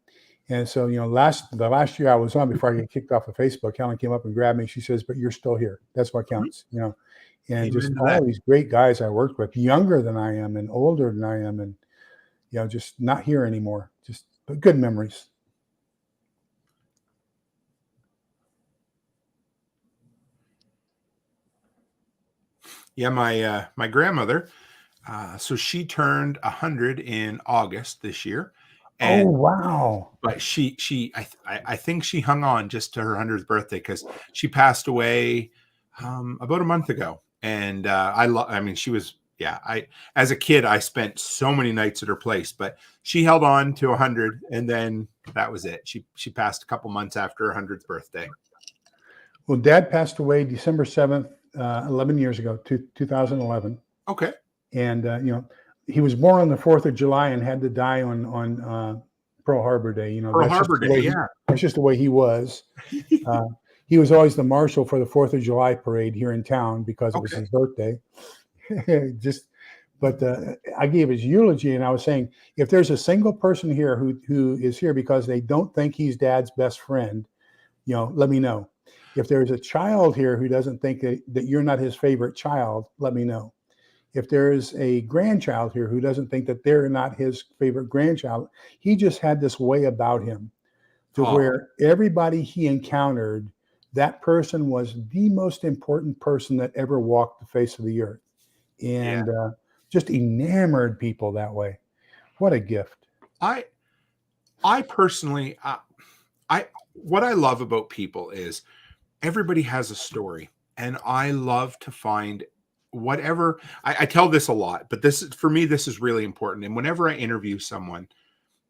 [SPEAKER 1] And so, the last year I was on, before I get kicked off of Facebook, Helen came up and grabbed me. She says, "But you're still here. That's what counts." And just all these great guys I worked with, younger than I am and older than I am, and just not here anymore. Just good memories.
[SPEAKER 2] Yeah, my grandmother. So she turned 100 in August this year,
[SPEAKER 1] Oh,
[SPEAKER 2] and
[SPEAKER 1] wow.
[SPEAKER 2] but I think she hung on just to her 100th birthday because she passed away about a month ago. And I mean, she was, yeah, as a kid, I spent so many nights at her place, but she held on to 100, and then that was it. She passed a couple months after her 100th birthday.
[SPEAKER 1] Well, Dad passed away December 7th, 11 years ago, 2011.
[SPEAKER 2] Okay.
[SPEAKER 1] And, he was born on the 4th of July and had to die on Pearl Harbor Day.
[SPEAKER 2] Pearl Harbor Day, yeah.
[SPEAKER 1] That's just the way he was. He was always the marshal for the 4th of July parade here in town because it was his birthday. But I gave his eulogy, and I was saying, if there's a single person here who is here because they don't think he's Dad's best friend, let me know. If there's a child here who doesn't think that you're not his favorite child, let me know. If there's a grandchild here who doesn't think that they're not his favorite grandchild, he just had this way about him to where everybody he encountered, that person was the most important person that ever walked the face of the earth. And just enamored people that way. What a gift.
[SPEAKER 2] I personally, what I love about people is everybody has a story, and I love to find whatever. I tell this a lot, but for me, this is really important. And whenever I interview someone,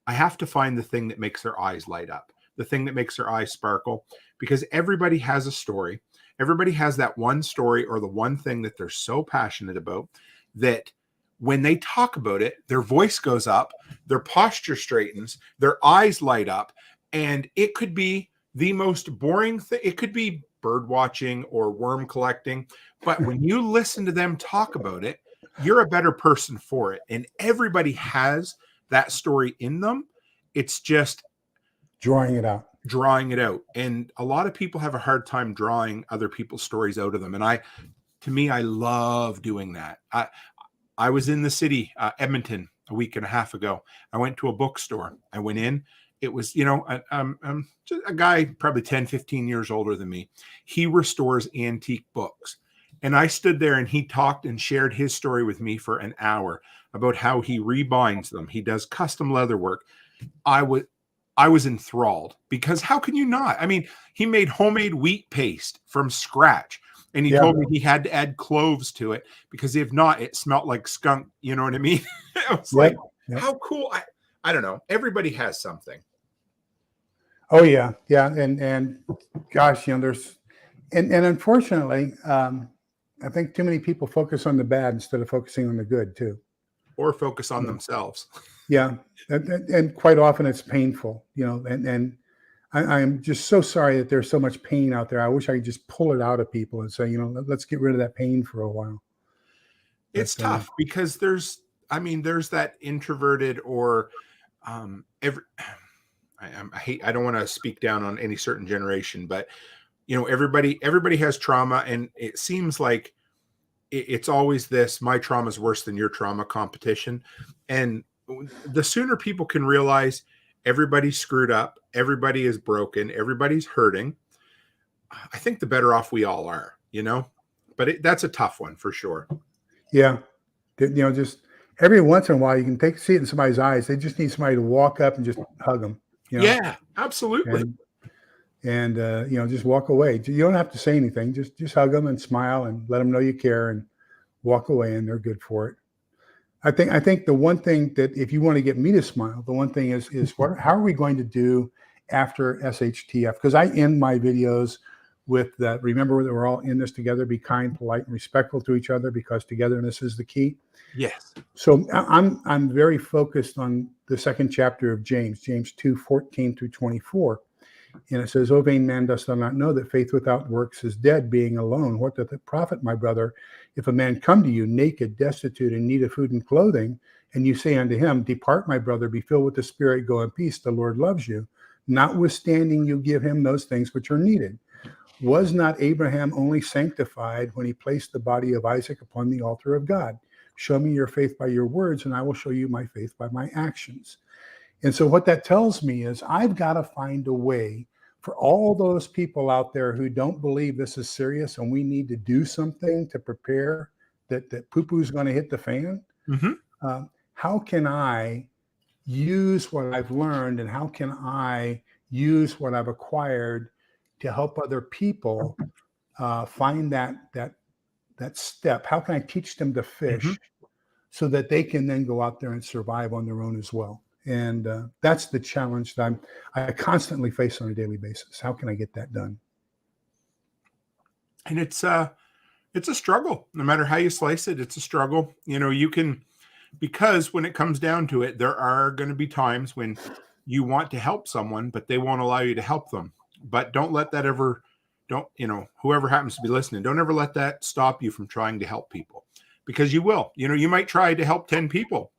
[SPEAKER 2] I have to find the thing that makes their eyes light up, the thing that makes their eyes sparkle, because everybody has a story. Everybody has that one story or the one thing that they're so passionate about that when they talk about it, their voice goes up, their posture straightens, their eyes light up, and it could be the most boring thing. It could be bird watching or worm collecting, but when you listen to them talk about it, you're a better person for it. And everybody has that story in them. It's just
[SPEAKER 1] drawing it out.
[SPEAKER 2] And a lot of people have a hard time drawing other people's stories out of them. And to me, I love doing that. I was in the city, Edmonton, a week and a half ago. I went to a bookstore. I went in. It was, just a guy probably 10, 15 years older than me. He restores antique books. And I stood there and he talked and shared his story with me for an hour about how he rebinds them. He does custom leather work. I was enthralled because how can you not? I mean, he made homemade wheat paste from scratch. And he told me he had to add cloves to it because if not, it smelled like skunk. You know what I mean? I was like, how cool. I don't know. Everybody has something.
[SPEAKER 1] Oh, yeah. Yeah. And gosh, there's, and unfortunately, I think too many people focus on the bad instead of focusing on the good too.
[SPEAKER 2] Or focus on themselves.
[SPEAKER 1] Yeah. And quite often it's painful, and I'm just so sorry that there's so much pain out there. I wish I could just pull it out of people and say, let's get rid of that pain for a while.
[SPEAKER 2] It's tough because there's that introverted or I don't want to speak down on any certain generation, but everybody has trauma, and it seems like it's always this, my trauma is worse than your trauma competition. And the sooner people can realize everybody's screwed up, everybody is broken, everybody's hurting, I think the better off we all are, but that's a tough one for sure.
[SPEAKER 1] Yeah. Just every once in a while you can see it in somebody's eyes. They just need somebody to walk up and just hug them.
[SPEAKER 2] Yeah, absolutely.
[SPEAKER 1] And just walk away. You don't have to say anything. Just hug them and smile and let them know you care and walk away, and they're good for it. I think the one thing that if you want to get me to smile, the one thing is how are we going to do after SHTF? Because I end my videos with that. Remember that we're all in this together. Be kind, polite, and respectful to each other because togetherness is the key.
[SPEAKER 2] Yes.
[SPEAKER 1] So I'm very focused on the second chapter of James 2:14 through 24. And it says, O vain man, dost thou not know that faith without works is dead, being alone? What doth it profit, my brother, if a man come to you naked, destitute, in need of food and clothing, and you say unto him, Depart, my brother, be filled with the Spirit, go in peace, the Lord loves you, notwithstanding you give him those things which are needed? Was not Abraham only sanctified when he placed the body of Isaac upon the altar of God? Show me your faith by your words, and I will show you my faith by my actions. And so what that tells me is I've got to find a way for all those people out there who don't believe this is serious and we need to do something to prepare that poo-poo is going to hit the fan.
[SPEAKER 2] Mm-hmm.
[SPEAKER 1] How can I use what I've learned, and how can I use what I've acquired to help other people find that step? How can I teach them to fish
[SPEAKER 2] Mm-hmm.
[SPEAKER 1] so that they can then go out there and survive on their own as well? And that's the challenge that I constantly face on a daily basis. How can I get that done?
[SPEAKER 2] And it's a struggle. No matter how you slice it, it's a struggle. You can, because when it comes down to it, there are going to be times when you want to help someone, but they won't allow you to help them. But don't let that ever, whoever happens to be listening, don't ever let that stop you from trying to help people, because you will. You might try to help 10 people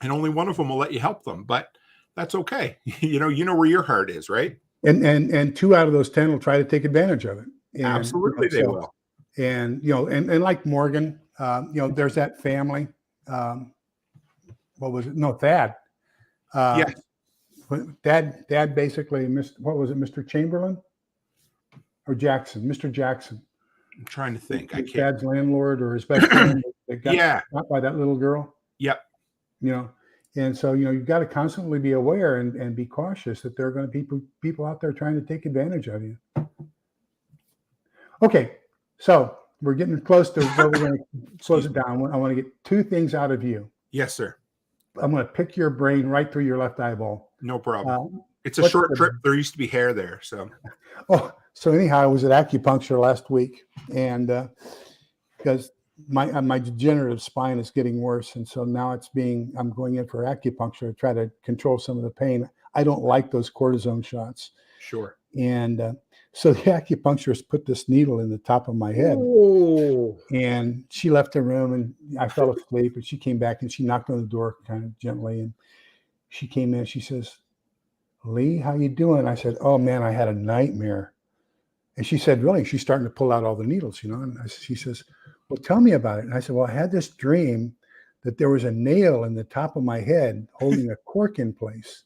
[SPEAKER 2] and only one of them will let you help them, but that's okay. You know where your heart is, right?
[SPEAKER 1] And 2 out of those 10 will try to take advantage of it. And,
[SPEAKER 2] absolutely, they will.
[SPEAKER 1] And and like Morgan, there's that family. What was it? No, Thad.
[SPEAKER 2] Yes.
[SPEAKER 1] Dad basically what was it, Mr. Chamberlain or Jackson? Mr. Jackson.
[SPEAKER 2] I'm trying to think.
[SPEAKER 1] His dad's landlord or his best friend that got shot by that little girl.
[SPEAKER 2] Yep.
[SPEAKER 1] And so you've got to constantly be aware and be cautious that there are going to be people out there trying to take advantage of you. Okay, so we're getting close to where we're going to close it down. I want to get 2 things out of you.
[SPEAKER 2] Yes, sir.
[SPEAKER 1] I'm going to pick your brain right through your left eyeball.
[SPEAKER 2] No problem. It's a short trip. There used to be hair there, so.
[SPEAKER 1] So anyhow, I was at acupuncture last week, and because my degenerative spine is getting worse, and so now I'm going in for acupuncture to try to control some of the pain. I don't like those cortisone shots.
[SPEAKER 2] Sure.
[SPEAKER 1] And so the acupuncturist put this needle in the top of my head.
[SPEAKER 2] Oh.
[SPEAKER 1] And she left the room, and I fell asleep, and she came back and she knocked on the door kind of gently, and she came in. She says, "Lee, how you doing?" I said, "Oh man, I had a nightmare." And she said, "Really?" She's starting to pull out all the needles, And she says, "Well, tell me about it." And I said, "Well, I had this dream that there was a nail in the top of my head holding a cork in place.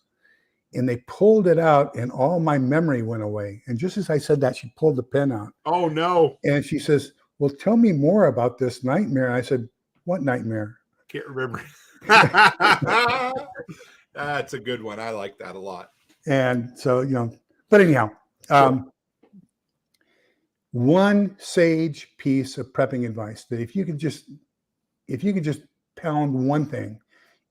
[SPEAKER 1] And they pulled it out, and all my memory went away." And just as I said that, she pulled the pen out.
[SPEAKER 2] Oh, no.
[SPEAKER 1] And she says, "Well, tell me more about this nightmare." And I said, "What nightmare?"
[SPEAKER 2] Can't remember. That's a good one. I like that a lot.
[SPEAKER 1] And so, but anyhow,
[SPEAKER 2] Sure.
[SPEAKER 1] One sage piece of prepping advice that if you could just pound one thing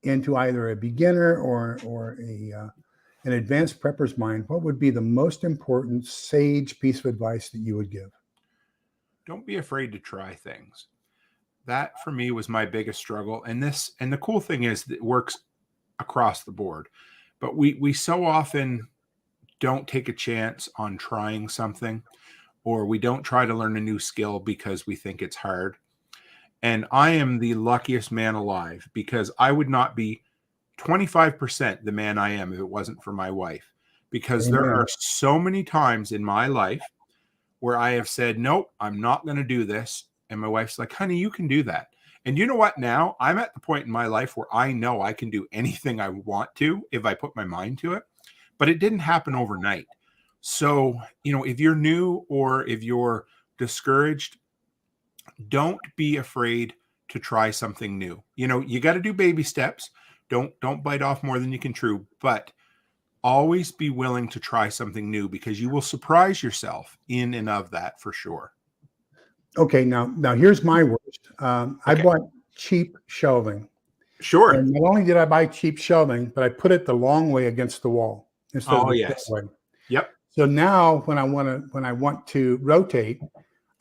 [SPEAKER 1] into either a beginner or an advanced prepper's mind, what would be the most important sage piece of advice that you would give?
[SPEAKER 2] Don't be afraid to try things. That for me was my biggest struggle. And the cool thing is that it works across the board, but we so often don't take a chance on trying something, or we don't try to learn a new skill because we think it's hard. And I am the luckiest man alive, because I would not be 25% the man I am if it wasn't for my wife, because
[SPEAKER 1] Amen.
[SPEAKER 2] there are so many times in my life where I have said, nope, I'm not going to do this. And my wife's like, honey, you can do that. And you know what? Now I'm at the point in my life where I know I can do anything I want to if I put my mind to it, but it didn't happen overnight. So, if you're new or if you're discouraged, don't be afraid to try something new. You got to do baby steps. Don't bite off more than you can chew, but always be willing to try something new, because you will surprise yourself in and of that for sure.
[SPEAKER 1] Okay, now here's my worst. I bought cheap shelving.
[SPEAKER 2] Sure.
[SPEAKER 1] And not only did I buy cheap shelving, but I put it the long way against the wall instead of the short way.
[SPEAKER 2] Yep.
[SPEAKER 1] So now when I want to rotate,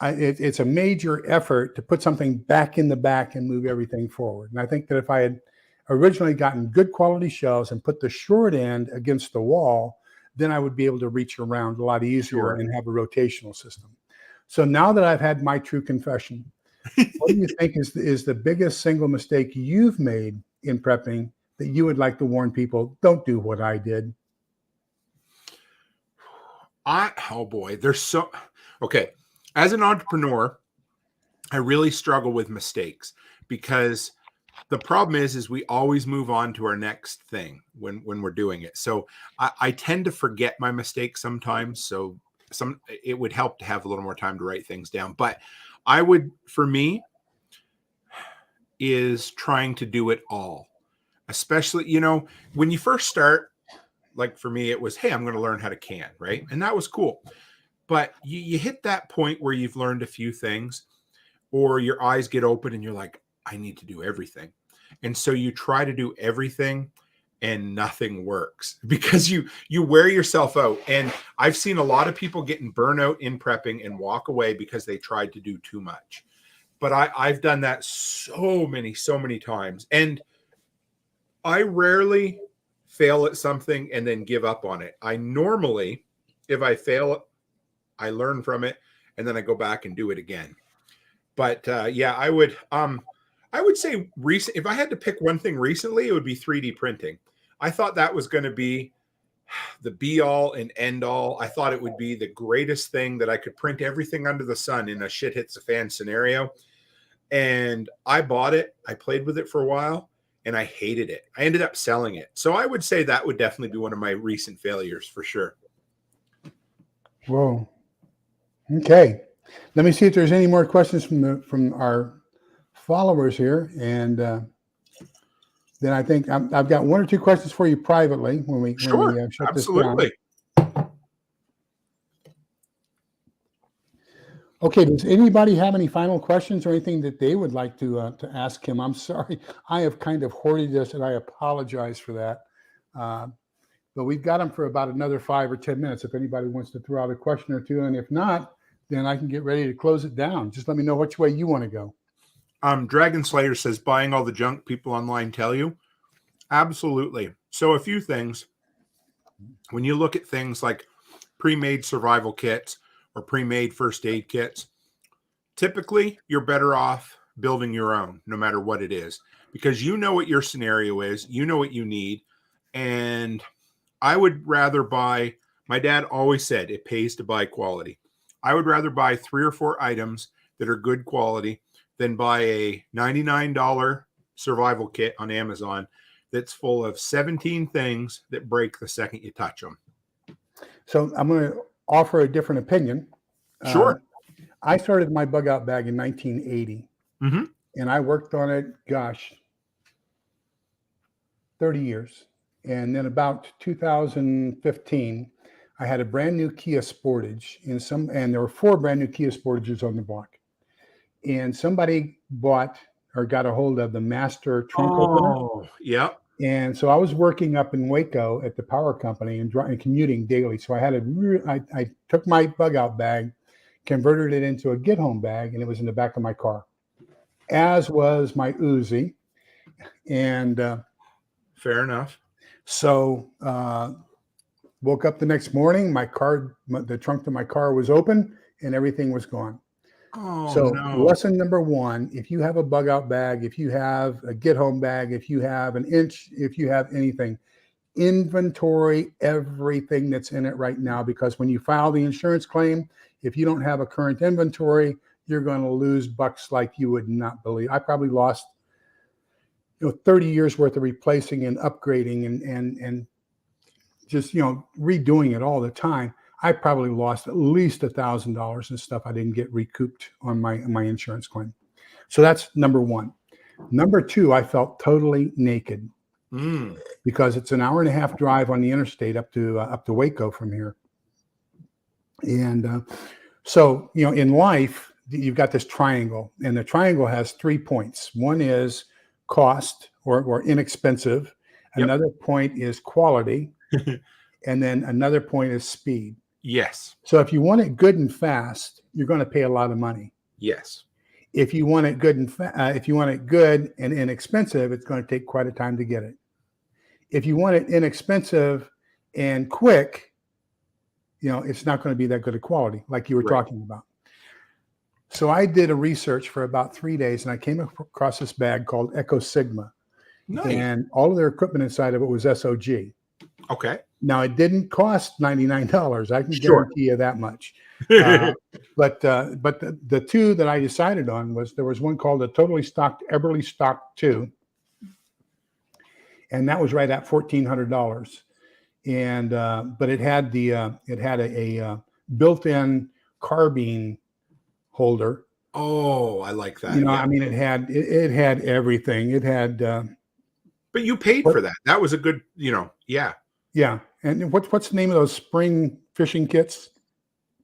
[SPEAKER 1] it's a major effort to put something back in the back and move everything forward. And I think that if I had originally gotten good quality shelves and put the short end against the wall, then I would be able to reach around a lot easier and have a rotational system. So now that I've had my true confession, what do you think is the biggest single mistake you've made in prepping that you would like to warn people, don't do what I did?
[SPEAKER 2] Oh boy, okay. As an entrepreneur, I really struggle with mistakes, because the problem is we always move on to our next thing when we're doing it. So I tend to forget my mistakes sometimes. So it would help to have a little more time to write things down. But for me, is trying to do it all. Especially, when you first start, like for me, it was, hey, I'm going to learn how to can, right? And that was cool. But you hit that point where you've learned a few things, or your eyes get open and you're like, I need to do everything. And so you try to do everything and nothing works because you wear yourself out. And I've seen a lot of people getting burnout in prepping and walk away because they tried to do too much. But I've done that so many times. And I rarely fail at something and then give up on it. I normally, if I fail, I learn from it and then I go back and do it again. But yeah, I would say recent. If I had to pick one thing recently, it would be 3D printing. I thought that was going to be the be all and end all. I thought it would be the greatest thing, that I could print everything under the sun in a shit hits the fan scenario. And I bought it. I played with it for a while and I hated it. I ended up selling it. So I would say that would definitely be one of my recent failures for sure.
[SPEAKER 1] Whoa. Okay. Let me see if there's any more questions from our followers here. And then I think I've got one or two questions for you privately when we shut
[SPEAKER 2] absolutely.
[SPEAKER 1] this down. Okay, does anybody have any final questions or anything that they would like to ask him? I'm sorry, I have kind of hoarded this, and I apologize for that. But we've got them for about another 5 or 10 minutes if anybody wants to throw out a question or two. And if not, then I can get ready to close it down. Just let me know which way you want to go.
[SPEAKER 2] Dragon Slayer says, buying all the junk people online tell you. Absolutely. So a few things. When you look at things like pre-made survival kits or pre-made first aid kits, typically you're better off building your own, no matter what it is, because you know what your scenario is, you know what you need. And I would rather buy, my dad always said it pays to buy quality. I would rather buy 3 or 4 items that are good quality than buy a $99 survival kit on Amazon that's full of 17 things that break the second you touch them.
[SPEAKER 1] So I'm going to offer a different opinion.
[SPEAKER 2] Sure.
[SPEAKER 1] I started my bug out bag in 1980, and I worked on it, 30 years. And then about 2015, I had a brand new Kia Sportage and there were 4 brand new Kia Sportages on the block. And somebody bought or got a hold of the master trunk opener.
[SPEAKER 2] Oh, yeah.
[SPEAKER 1] And so I was working up in Waco at the power company and commuting daily. So I had I took my bug out bag, converted it into a get home bag, and it was in the back of my car, as was my Uzi. And
[SPEAKER 2] fair enough.
[SPEAKER 1] So woke up the next morning, the trunk to my car was open and everything was gone.
[SPEAKER 2] Oh,
[SPEAKER 1] so
[SPEAKER 2] no.
[SPEAKER 1] Lesson number 1, if you have a bug out bag, if you have a get home bag, if you have an inch, if you have anything, inventory everything that's in it right now, because when you file the insurance claim, if you don't have a current inventory, you're going to lose bucks like you would not believe. I probably lost 30 years worth of replacing and upgrading and just redoing it all the time. I probably lost at least $1,000 in stuff I didn't get recouped on my insurance claim. So that's number 1. Number 2, I felt totally naked because it's an hour and a half drive on the interstate up to Waco from here. And so in life, you've got this triangle, and the triangle has 3 points. One is cost or inexpensive. Yep. Another point is quality. And then another point is speed.
[SPEAKER 2] Yes.
[SPEAKER 1] So if you want it good and fast, you're going to pay a lot of money.
[SPEAKER 2] Yes.
[SPEAKER 1] If you want it good and inexpensive, it's going to take quite a time to get it. If you want it inexpensive and quick, it's not going to be that good a quality like you were talking about. So I did a research for about 3 days, and I came across this bag called Echo Sigma.
[SPEAKER 2] Nice.
[SPEAKER 1] And all of their equipment inside of it was SOG.
[SPEAKER 2] Okay.
[SPEAKER 1] Now, it didn't cost $99. I can guarantee you that much. But the 2 that I decided on there was one called a totally stocked Eberly Stock 2, and that was right at $1,400. And but it had a built-in carbine holder
[SPEAKER 2] Oh, I like that.
[SPEAKER 1] I mean, it had everything. It had.
[SPEAKER 2] But you paid for that. That was a good, yeah.
[SPEAKER 1] Yeah. And what's the name of those spring fishing kits?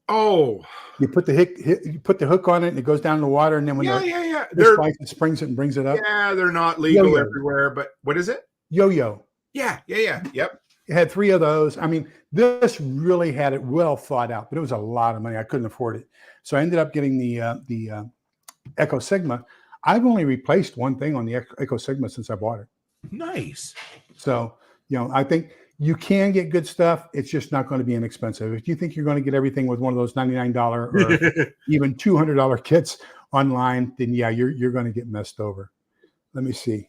[SPEAKER 2] Oh,
[SPEAKER 1] you put the hook on it and it goes down in the water, and then when it springs it and brings it up.
[SPEAKER 2] Yeah, they're not legal everywhere, but what is it?
[SPEAKER 1] Yo-yo.
[SPEAKER 2] Yeah. Yep.
[SPEAKER 1] It had 3 of those. I mean, this really had it well thought out, but it was a lot of money. I couldn't afford it. So I ended up getting the Echo Sigma. I've only replaced one thing on the Echo Sigma since I bought it.
[SPEAKER 2] Nice.
[SPEAKER 1] So, I think you can get good stuff. It's just not going to be inexpensive. If you think you're going to get everything with one of those $99 or even $200 kits online, then yeah, you're going to get messed over. Let me see.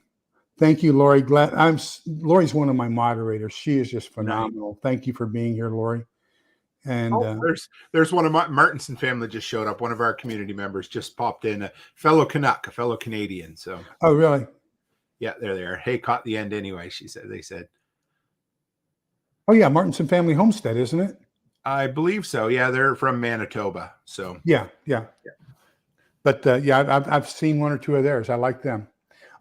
[SPEAKER 1] Thank you, Lori. Lori's one of my moderators. She is just phenomenal. Nice. Thank you for being here, Lori. And
[SPEAKER 2] there's one of my Martinson family just showed up. One of our community members just popped in, a fellow Canuck, a fellow Canadian. So
[SPEAKER 1] oh, really?
[SPEAKER 2] Yeah, they're there. Hey, caught the end anyway. They said.
[SPEAKER 1] Oh yeah, Martinson Family Homestead, isn't it?
[SPEAKER 2] I believe so. Yeah, they're from Manitoba. So
[SPEAKER 1] yeah. But I've seen 1 or 2 of theirs. I like them.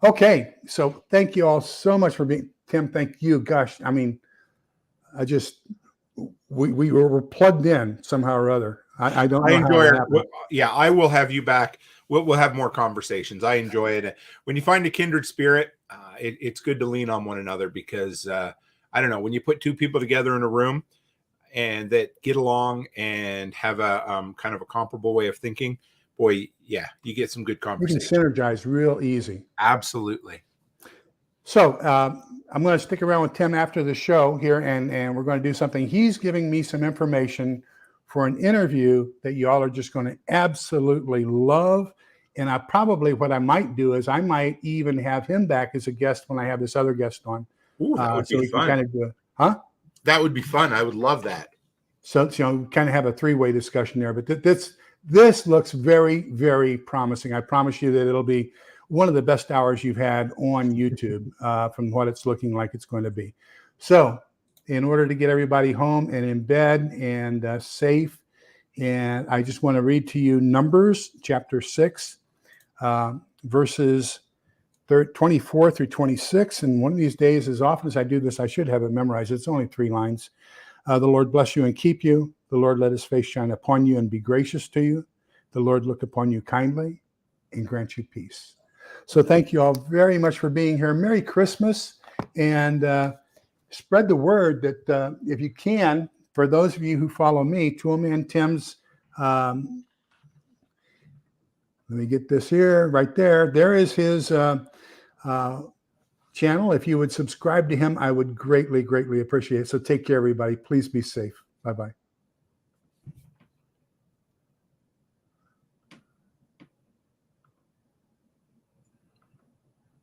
[SPEAKER 1] Okay, so thank you all so much for being Tim. Thank you. Gosh, I mean, we were plugged in somehow or other. I
[SPEAKER 2] enjoy it. Yeah, I will have you back. We'll have more conversations. I enjoy it. When you find a kindred spirit, it's good to lean on one another because I don't know, when you put 2 people together in a room and that get along and have a kind of a comparable way of thinking, boy, yeah, you get some good conversations.
[SPEAKER 1] You can synergize real easy.
[SPEAKER 2] Absolutely.
[SPEAKER 1] So I'm going to stick around with Tim after the show here, and we're going to do something. He's giving me some information for an interview that you all are just going to absolutely love. And what I might do is I might even have him back as a guest when I have this other guest on.
[SPEAKER 2] Ooh, that would be fun.
[SPEAKER 1] Kind of do it. Huh?
[SPEAKER 2] That would be fun. I would love that.
[SPEAKER 1] So kind of have a 3-way discussion there. But this looks very, very promising. I promise you that it'll be one of the best hours you've had on YouTube from what it's looking like it's going to be. So in order to get everybody home and in bed and safe, and I just want to read to you Numbers chapter 6, verses 24 through 26. And one of these days, as often as I do this, I should have it memorized. It's only 3 lines. The Lord bless you and keep you. The Lord let his face shine upon you and be gracious to you. The Lord look upon you kindly and grant you peace. So thank you all very much for being here. Merry Christmas. And spread the word that if you can, for those of you who follow me, Toolman Tim's, let me get this here, right there. There is his channel. If you would subscribe to him, I would greatly, greatly appreciate it. So take care, everybody. Please be safe. Bye-bye.